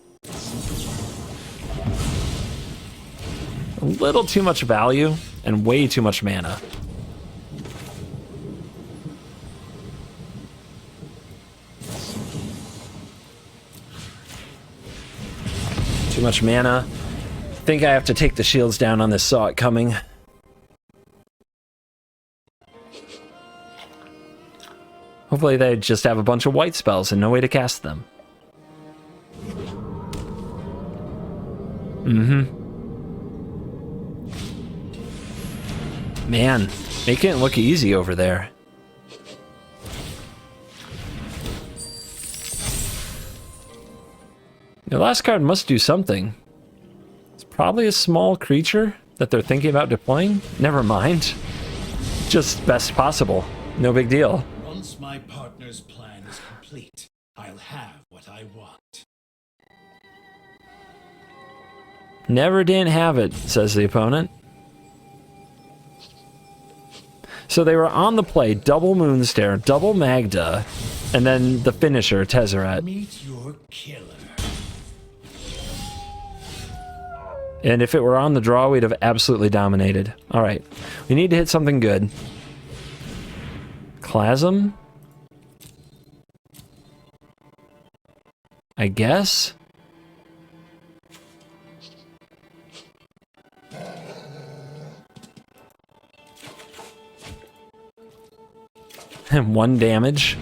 A little too much value and way too much mana. Too much mana. I think I have to take the shields down on this Saw It Coming. Hopefully they just have a bunch of white spells and no way to cast them. Man, making it look easy over there. The last card must do something. It's probably a small creature that they're thinking about deploying. Never mind. Just best possible. No big deal. Once my partner's plan is complete, I'll have what I want. Never didn't have it, says the opponent. So they were on the play, double Moonstare, double Magda, and then the finisher, Tezzeret. Meet your killer. And if it were on the draw, we'd have absolutely dominated. Alright, we need to hit something good. Clasm? I guess? And 1 damage.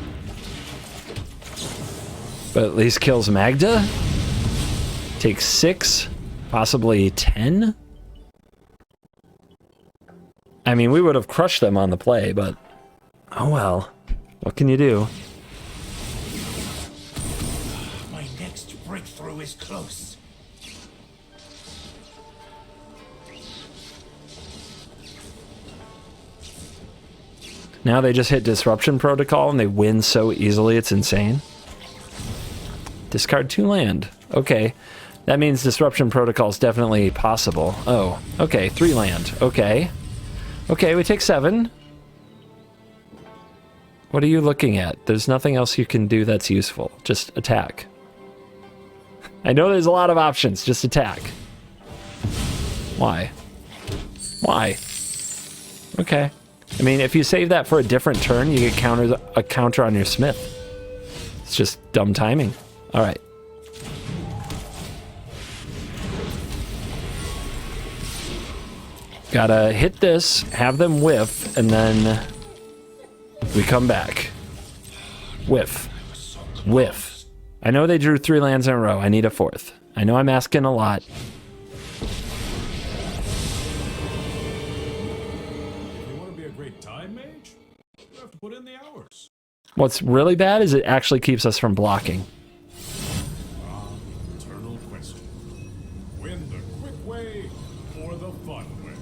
But at least kills Magda. Takes 6, possibly 10. I mean, we would have crushed them on the play, but Oh well. What can you do? My next breakthrough is close. Now they just hit Disruption Protocol and they win so easily, it's insane. Discard 2 land. Okay. That means Disruption Protocol is definitely possible. Oh, okay. 3 land. Okay. Okay, we take 7. What are you looking at? There's nothing else you can do that's useful. Just attack. I know there's a lot of options. Just attack. Why? Why? Okay. I mean, if you save that for a different turn, you get a counter on your Smith. It's just dumb timing. All right. Gotta hit this, have them whiff, and then we come back. Whiff. Whiff. I know they drew 3 lands in a row. I need a 4th. I know I'm asking a lot. Put in the hours. What's really bad is it actually keeps us from blocking. Eternal question. Win the quick way or the fun way?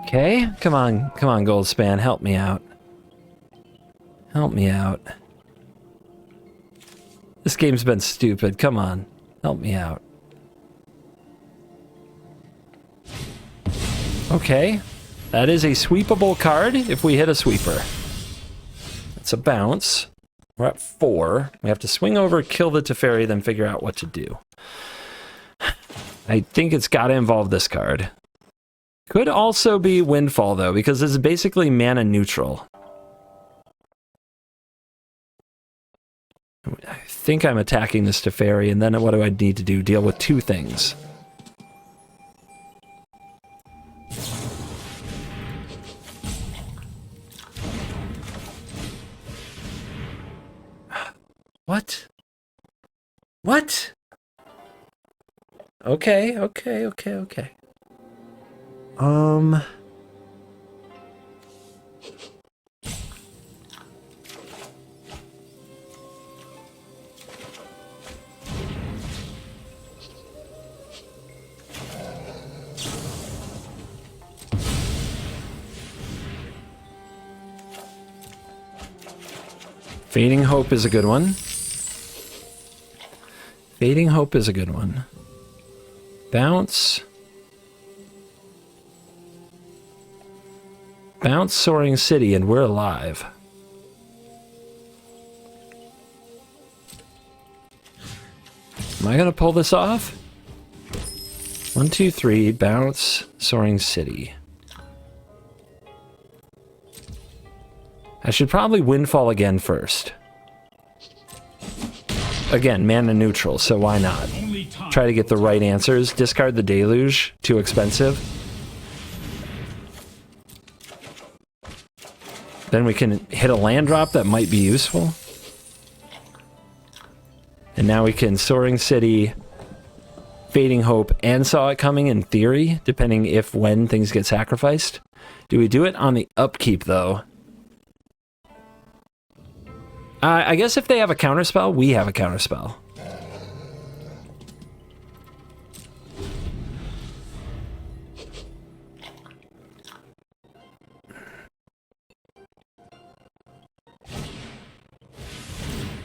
Okay, come on, Goldspan, help me out. Help me out. This game's been stupid, come on, help me out. Okay, that is a sweepable card if we hit a sweeper. It's a bounce. We're at 4. We have to swing over, kill the Teferi, then figure out what to do. I think it's got to involve this card. Could also be Windfall, though, because this is basically mana neutral. I think I'm attacking this Teferi, and then what do I need to do? Deal with 2 things. What? What? Okay. Fading Hope is a good one. Fading Hope is a good one. Bounce. Bounce Soaring City, and we're alive. Am I gonna pull this off? 1, 2, 3, bounce Soaring City. I should probably Windfall again first. Again, mana neutral, so why not? Try to get the right answers. Discard the Deluge, too expensive. Then we can hit a land drop that might be useful. And now we can Soaring City, Fading Hope, and Saw It Coming in theory, depending if when things get sacrificed. Do we do it on the upkeep, though? I guess if they have a counterspell, we have a counterspell.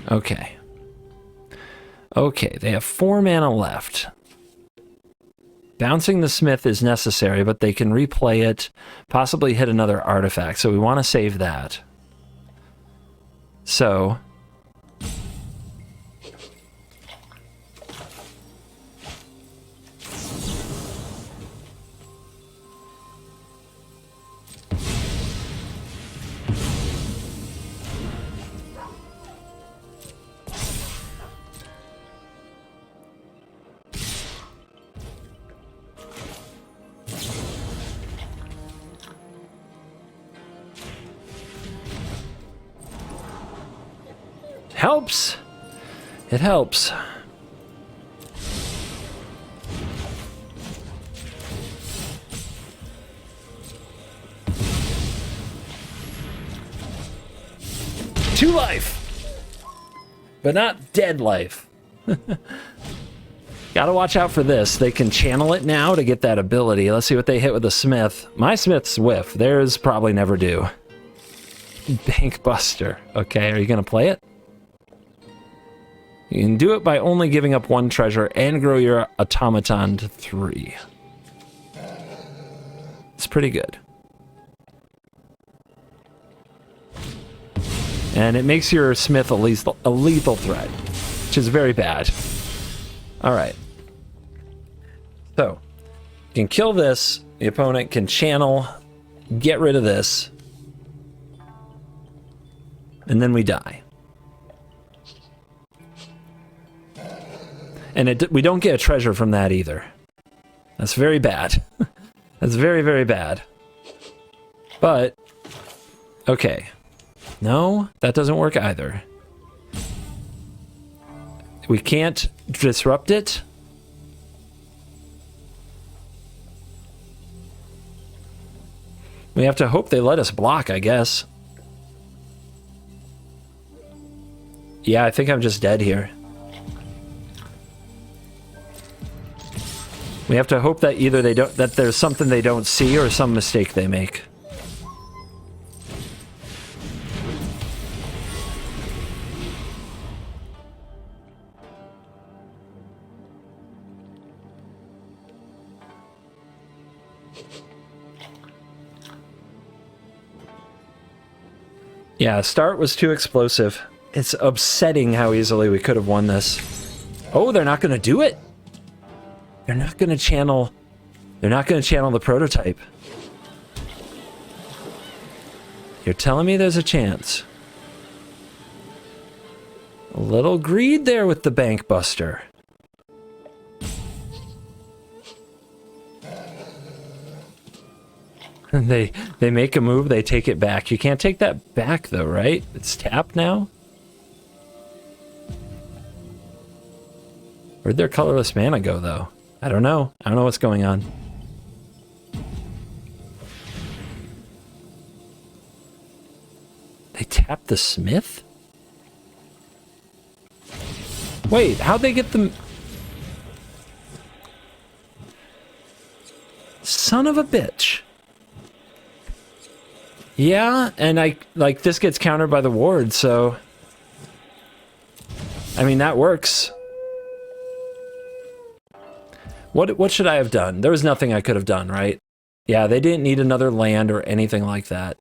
Okay. Okay, they have 4 mana left. Bouncing the Smith is necessary, but they can replay it, possibly hit another artifact, so we want to save that. So... helps. It helps. 2 life. But not dead life. Gotta watch out for this. They can channel it now to get that ability. Let's see what they hit with the Smith. My Smith's whiff. Theirs probably never do. Bank Buster. Okay, are you gonna play it? You can do it by only giving up 1 treasure and grow your automaton to 3. It's pretty good. And it makes your Smith a lethal threat, which is very bad. Alright. So, you can kill this, the opponent can channel, get rid of this, and then we die. And we don't get a treasure from that either. That's very bad. That's very, very bad. But, okay. No, that doesn't work either. We can't disrupt it. We have to hope they let us block, I guess. Yeah, I think I'm just dead here. We have to hope that either that there's something they don't see or some mistake they make. Yeah, start was too explosive. It's upsetting how easily we could have won this. Oh, they're not going to do it? They're not going to channel... They're not going to channel the prototype. You're telling me there's a chance. A little greed there with the Bank Buster. They make a move, they take it back. You can't take that back though, right? It's tapped now? Where'd their colorless mana go though? I don't know. I don't know what's going on. They tapped the Smith? Wait, how'd they get the... Son of a bitch. Yeah, and this gets countered by the ward, so... I mean, that works. What should I have done? There was nothing I could have done, right? Yeah, they didn't need another land or anything like that.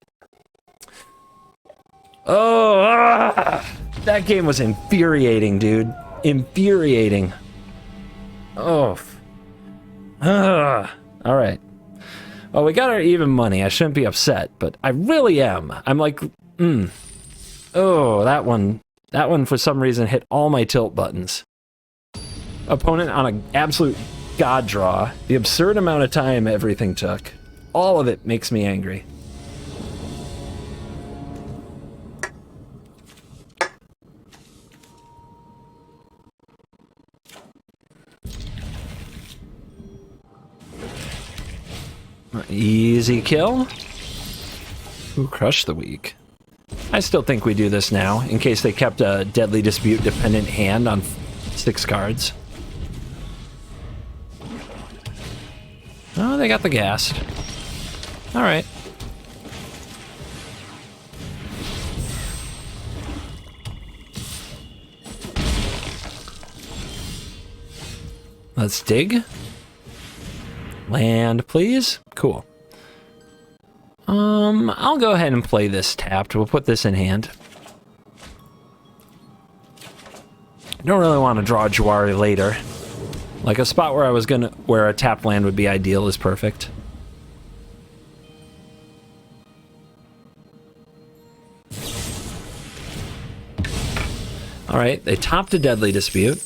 Oh, that game was infuriating, dude. Infuriating. Oh. Alright. Well, we got our even money. I shouldn't be upset, but I really am. I'm like, Oh, that one for some reason hit all my tilt buttons. Opponent on an absolute god draw. The absurd amount of time everything took. All of it makes me angry. Easy kill. Ooh, crush the weak. I still think we do this now, in case they kept a Deadly Dispute dependent hand on 6 cards. Oh, they got the gas. Alright. Let's dig. Land, please. Cool. I'll go ahead and play this tapped. We'll put this in hand. I don't really want to draw Jawari later. Like a spot where where a tapped land would be ideal is perfect. Alright, they topped a Deadly Dispute.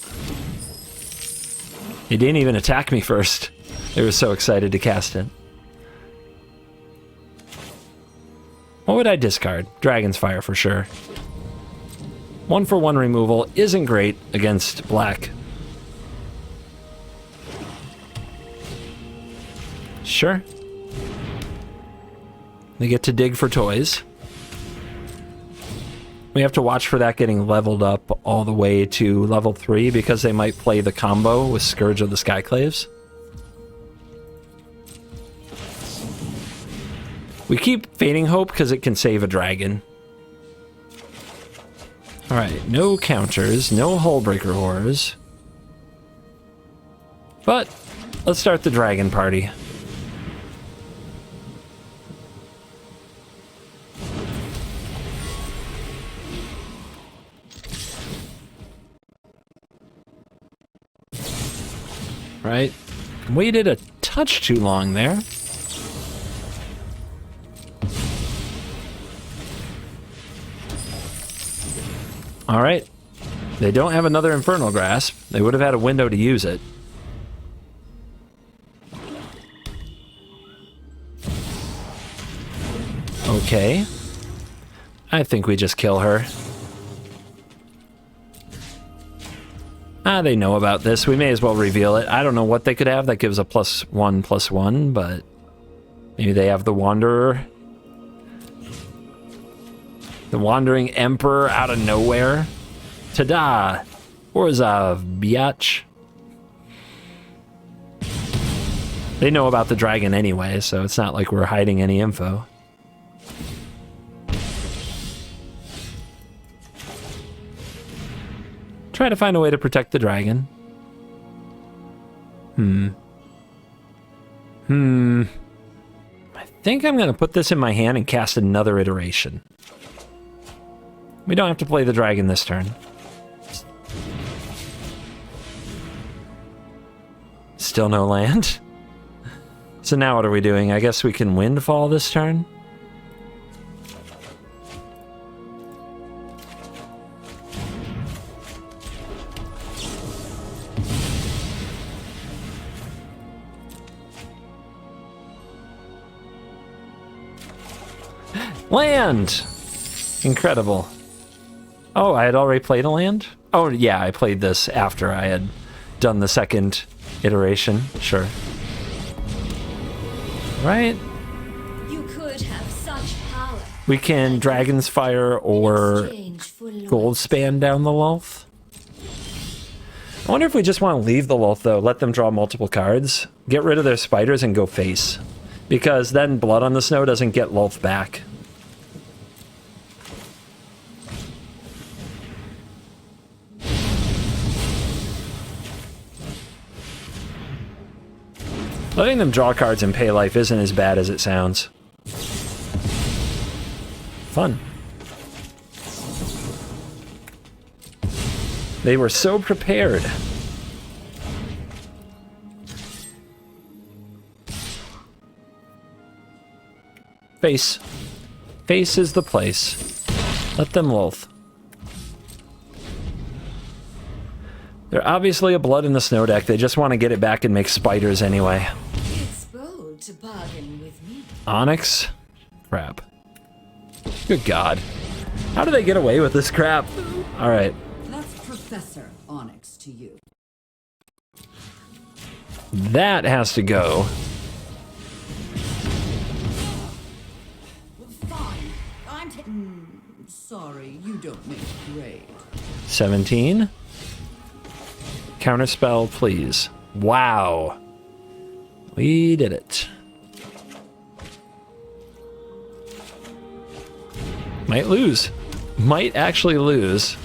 They didn't even attack me first. They were so excited to cast it. What would I discard? Dragon's Fire for sure. 1-for-1 removal isn't great against black. Sure. They get to dig for toys. We have to watch for that getting leveled up all the way to level 3 because they might play the combo with Scourge of the Skyclaves. We keep feigning hope because it can save a dragon. Alright, no counters, no Hullbreaker Horrors. But, let's start the dragon party. Right, waited a touch too long there. All right, they don't have another Infernal Grasp. They would have had a window to use it. Okay, I think we just kill her. They know about this. We may as well reveal it. I don't know what they could have that gives a +1/+1, but maybe they have the Wanderer. The Wandering Emperor out of nowhere. Ta-da! Orzhov, biatch. They know about the dragon anyway, so it's not like we're hiding any info. Try to find a way to protect the dragon. I think I'm going to put this in my hand and cast another iteration. We don't have to play the dragon this turn. Still no land. So now what are we doing? I guess we can windfall this turn. Land! Incredible. Oh, I had already played a land? Oh, yeah, I played this after I had done the second iteration. Sure. Right? You could have such power. We can Dragon's Fire or Gold Span down the Lulth. I wonder if we just want to leave the Lulth, though. Let them draw multiple cards. Get rid of their spiders and go face. Because then Blood on the Snow doesn't get Lulth back. Letting them draw cards and pay life isn't as bad as it sounds. Fun. They were so prepared. Face. Face is the place. Let them Lulth. They're obviously a Blood in the Snow deck. They just want to get it back and make spiders anyway. It's bold to bargain with me. Onyx? Crap. Good God. How do they get away with this crap? Alright. That's Professor Onyx to you. That has to go. Fine. Sorry, you don't make grade. 17. Counterspell, please. Wow. We did it. Might lose. Might actually lose.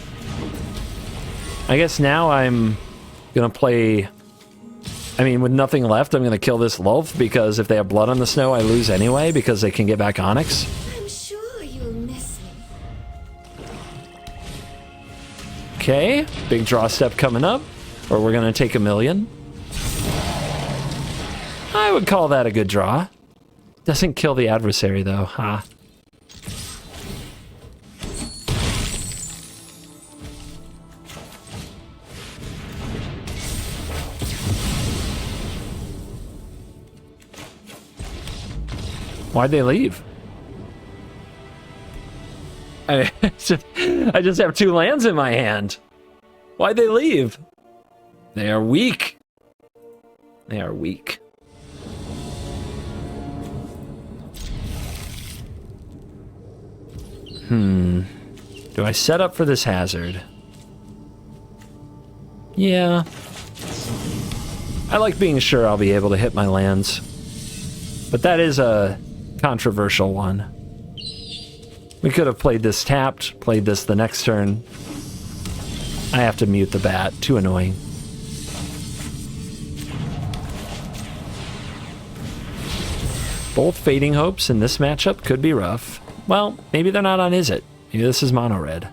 I guess now I'm gonna play... I mean, with nothing left, I'm gonna kill this Lulth, because if they have Blood on the Snow, I lose anyway, because they can get back Onyx. I'm sure you'll miss me. Okay, big draw step coming up. Or we're gonna take 1,000,000. I would call that a good draw. Doesn't kill the adversary though, huh? Why'd they leave? I just have 2 lands in my hand. Why'd they leave? They are weak. They are weak. Do I set up for this hazard? Yeah. I like being sure I'll be able to hit my lands. But that is a controversial one. We could have played this tapped, played this the next turn. I have to mute the bat. Too annoying. Both Fading Hopes in this matchup could be rough. Well, maybe they're not on Izzet. Maybe this is mono red.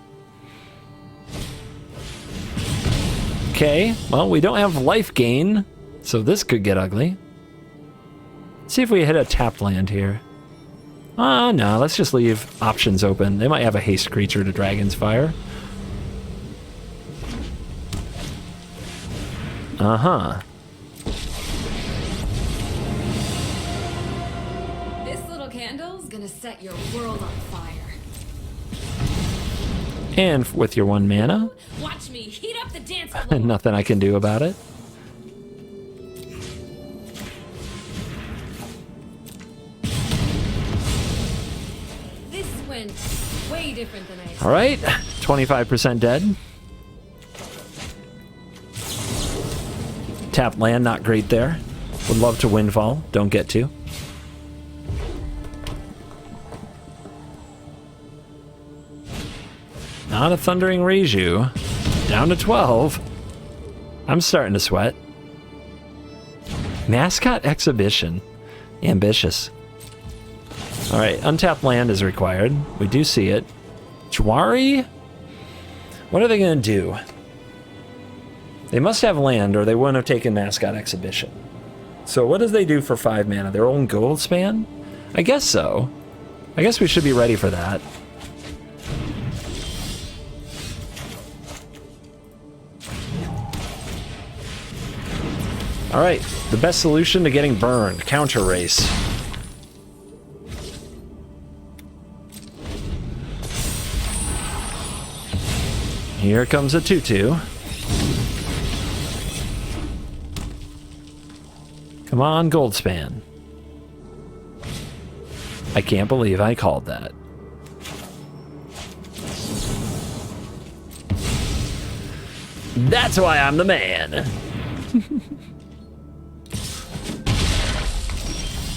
Okay, well, we don't have life gain, so this could get ugly. Let's see if we hit a tapped land here. No, let's just leave options open. They might have a haste creature to Dragon's Fire. Uh-huh. This little candle's gonna set your world on fire. And with your 1 mana, Watch me heat up the dance floor. nothing I can do about it. This went way different than I expected. All right, 25% dead. Tap land, not great there. Would love to windfall, don't get to. Not a Thundering Reiju. Down to 12. I'm starting to sweat. Mascot Exhibition. Ambitious. Alright, untapped land is required. We do see it. Jwari? What are they going to do? They must have land or they wouldn't have taken Mascot Exhibition. So what does they do for 5 mana? Their own gold span? I guess so. I guess we should be ready for that. Alright, the best solution to getting burned. Counter race. Here comes a 2/2. Come on, Goldspan. I can't believe I called that. That's why I'm the man.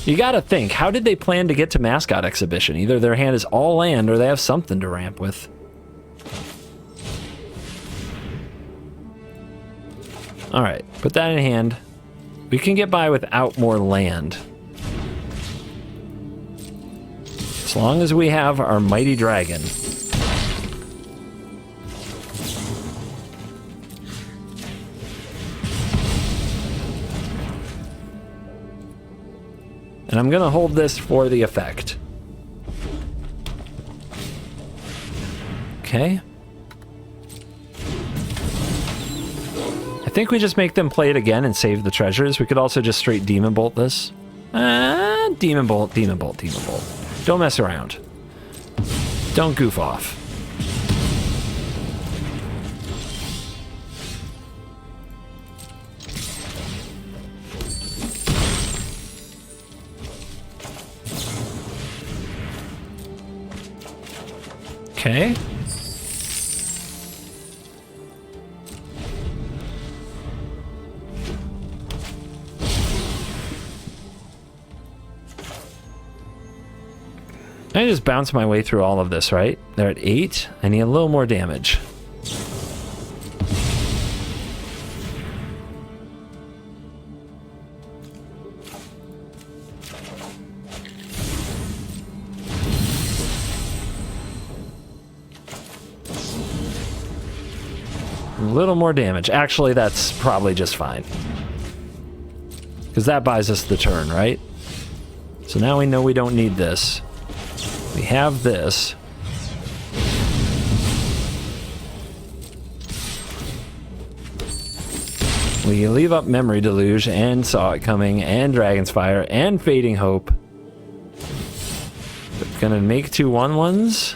You gotta think, how did they plan to get to Mascot Exhibition? Either their hand is all land or they have something to ramp with. Alright, put that in hand. We can get by without more land. As long as we have our Mighty Dragon. And I'm gonna hold this for the effect. Okay. I think we just make them play it again and save the treasures. We could also just straight Demon Bolt this. Demon Bolt, Demon Bolt, Demon Bolt. Don't mess around. Don't goof off. Okay. I just bounce my way through all of this, right? They're at 8. I need a little more damage. A little more damage. Actually, that's probably just fine. Because that buys us the turn, right? So now we know we don't need this. We have this. We leave up Memory Deluge and Saw It Coming and Dragon's Fire and Fading Hope. Gonna make 2 1/1s.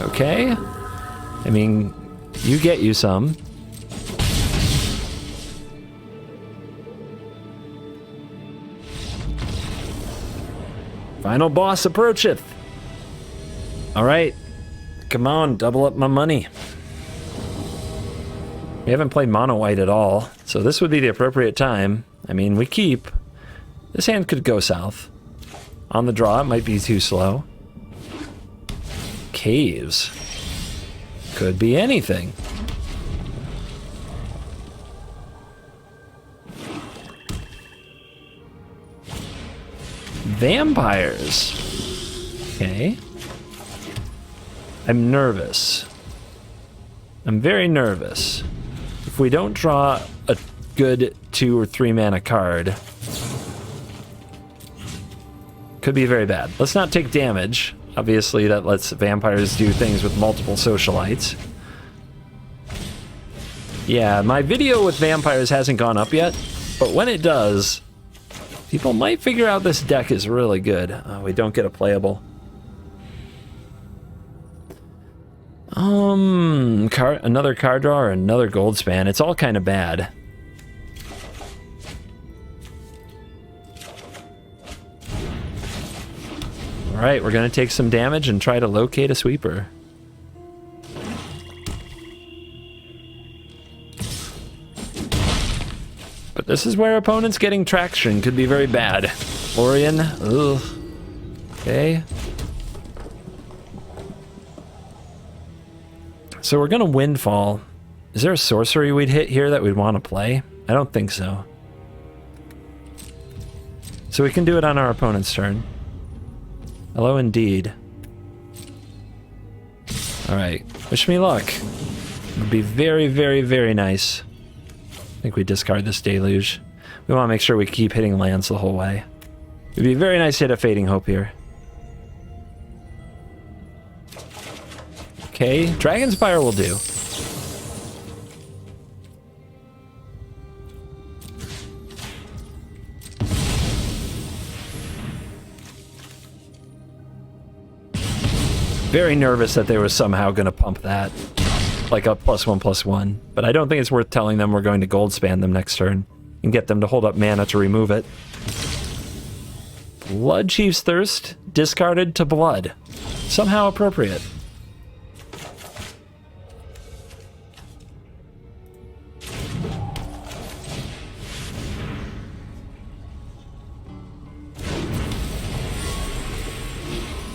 Okay. I mean, you get you some. Final boss approacheth. All right. Come on, double up my money. We haven't played mono white at all, so this would be the appropriate time. I mean, we keep. This hand could go south. On the draw, it might be too slow. Caves. Could be anything. Vampires. Okay. I'm nervous. I'm very nervous. If we don't draw a good 2 or 3 mana card, could be very bad. Let's not take damage. Obviously, that lets vampires do things with multiple socialites. Yeah, my video with vampires hasn't gone up yet, but when it does, people might figure out this deck is really good. We don't get a playable. Another card draw or another gold span. It's all kind of bad. Alright, we're going to take some damage and try to locate a sweeper. But this is where opponents getting traction could be very bad. Orion, ugh. Okay. So we're going to Windfall. Is there a sorcery we'd hit here that we'd want to play? I don't think so. So we can do it on our opponent's turn. Hello indeed. Alright, wish me luck. It would be very, very, very nice. I think we discard this Deluge. We want to make sure we keep hitting lands the whole way. It would be very nice to hit a Fading Hope here. Okay, Dragonspire will do. Very nervous that they were somehow going to pump that. Like a +1/+1. But I don't think it's worth telling them we're going to gold span them next turn. And get them to hold up mana to remove it. Blood Chief's Thirst, discarded to blood. Somehow appropriate.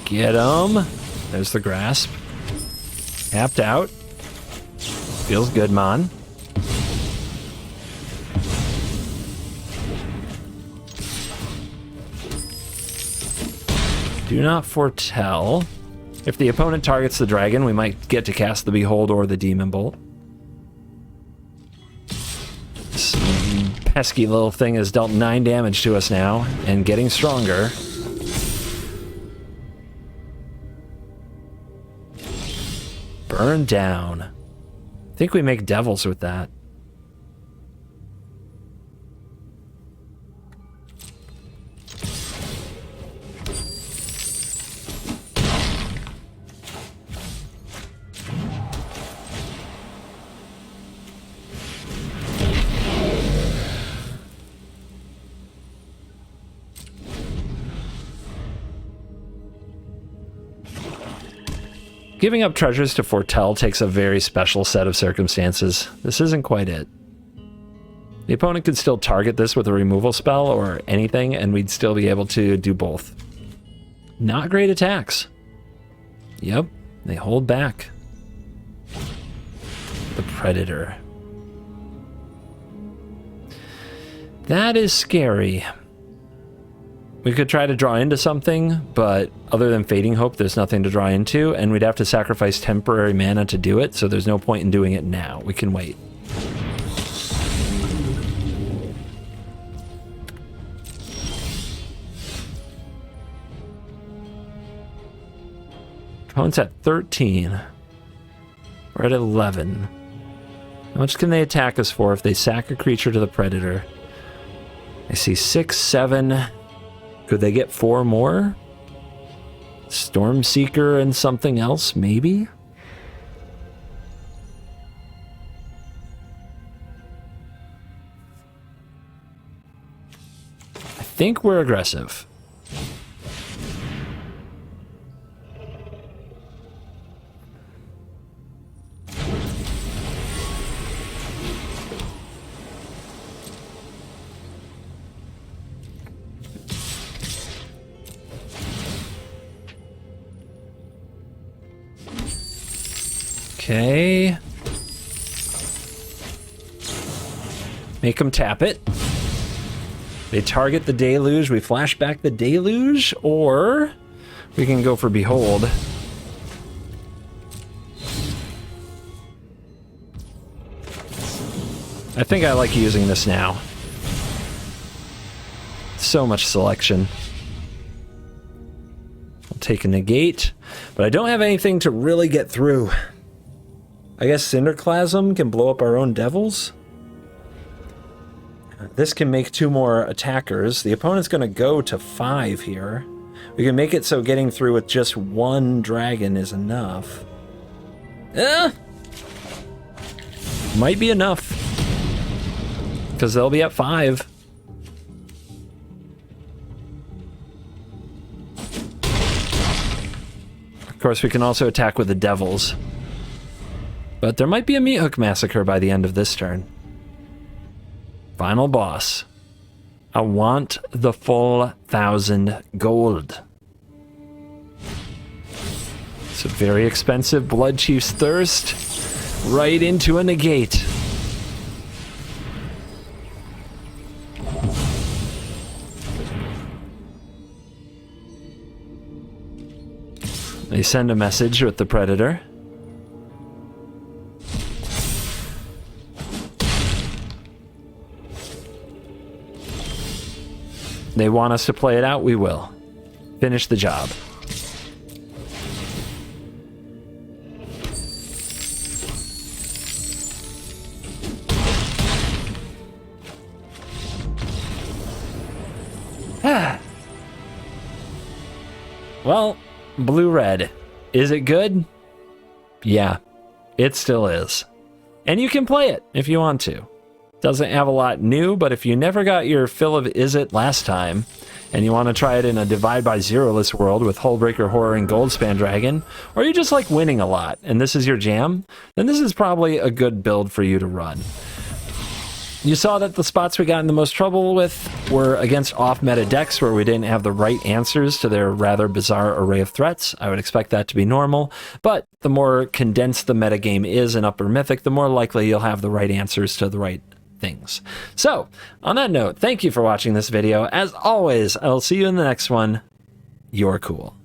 Get 'em. There's the grasp. Tapped out. Feels good, man. Do not foretell. If the opponent targets the dragon, we might get to cast the Behold or the Demon Bolt. This pesky little thing has dealt 9 damage to us now, and getting stronger. Burn down. I think we make devils with that. Giving up treasures to foretell takes a very special set of circumstances. This isn't quite it. The opponent could still target this with a removal spell or anything, and we'd still be able to do both. Not great attacks. Yep, they hold back. The Predator. That is scary. We could try to draw into something, but other than Fading Hope, there's nothing to draw into, and we'd have to sacrifice temporary mana to do it, so there's no point in doing it now. We can wait. Opponent's at 13. We're at 11. How much can they attack us for if they sack a creature to the Predator? I see 6, 7... Could they get 4 more? Stormseeker and something else, maybe? I think we're aggressive. Okay. Make them tap it. They target the deluge, we flash back the deluge, or we can go for behold. I think I like using this now. So much selection. I'll take a negate, but I don't have anything to really get through. I guess Cinderclasm can blow up our own devils? This can make 2 more attackers. The opponent's going to go to 5 here. We can make it so getting through with just 1 dragon is enough. Might be enough. Because they'll be at 5. Of course, we can also attack with the devils. But there might be a meat hook massacre by the end of this turn. Final boss. I want the full 1,000 gold. It's a very expensive Blood Chief's Thirst. Right into a negate. They send a message with the Predator. They want us to play it out, we will. Finish the job. Well, blue-red. Is it good? Yeah, it still is. And you can play it if you want to. Doesn't have a lot new, but if you never got your fill of Izzet last time, and you want to try it in a Divide by Zero-less world with Hullbreaker Horror and Goldspan Dragon, or you just like winning a lot, and this is your jam, then this is probably a good build for you to run. You saw that the spots we got in the most trouble with were against off-meta decks where we didn't have the right answers to their rather bizarre array of threats. I would expect that to be normal, but the more condensed the metagame is in Upper Mythic, the more likely you'll have the right answers to the right things. So, on that note, thank you for watching this video. As always, I'll see you in the next one. You're cool.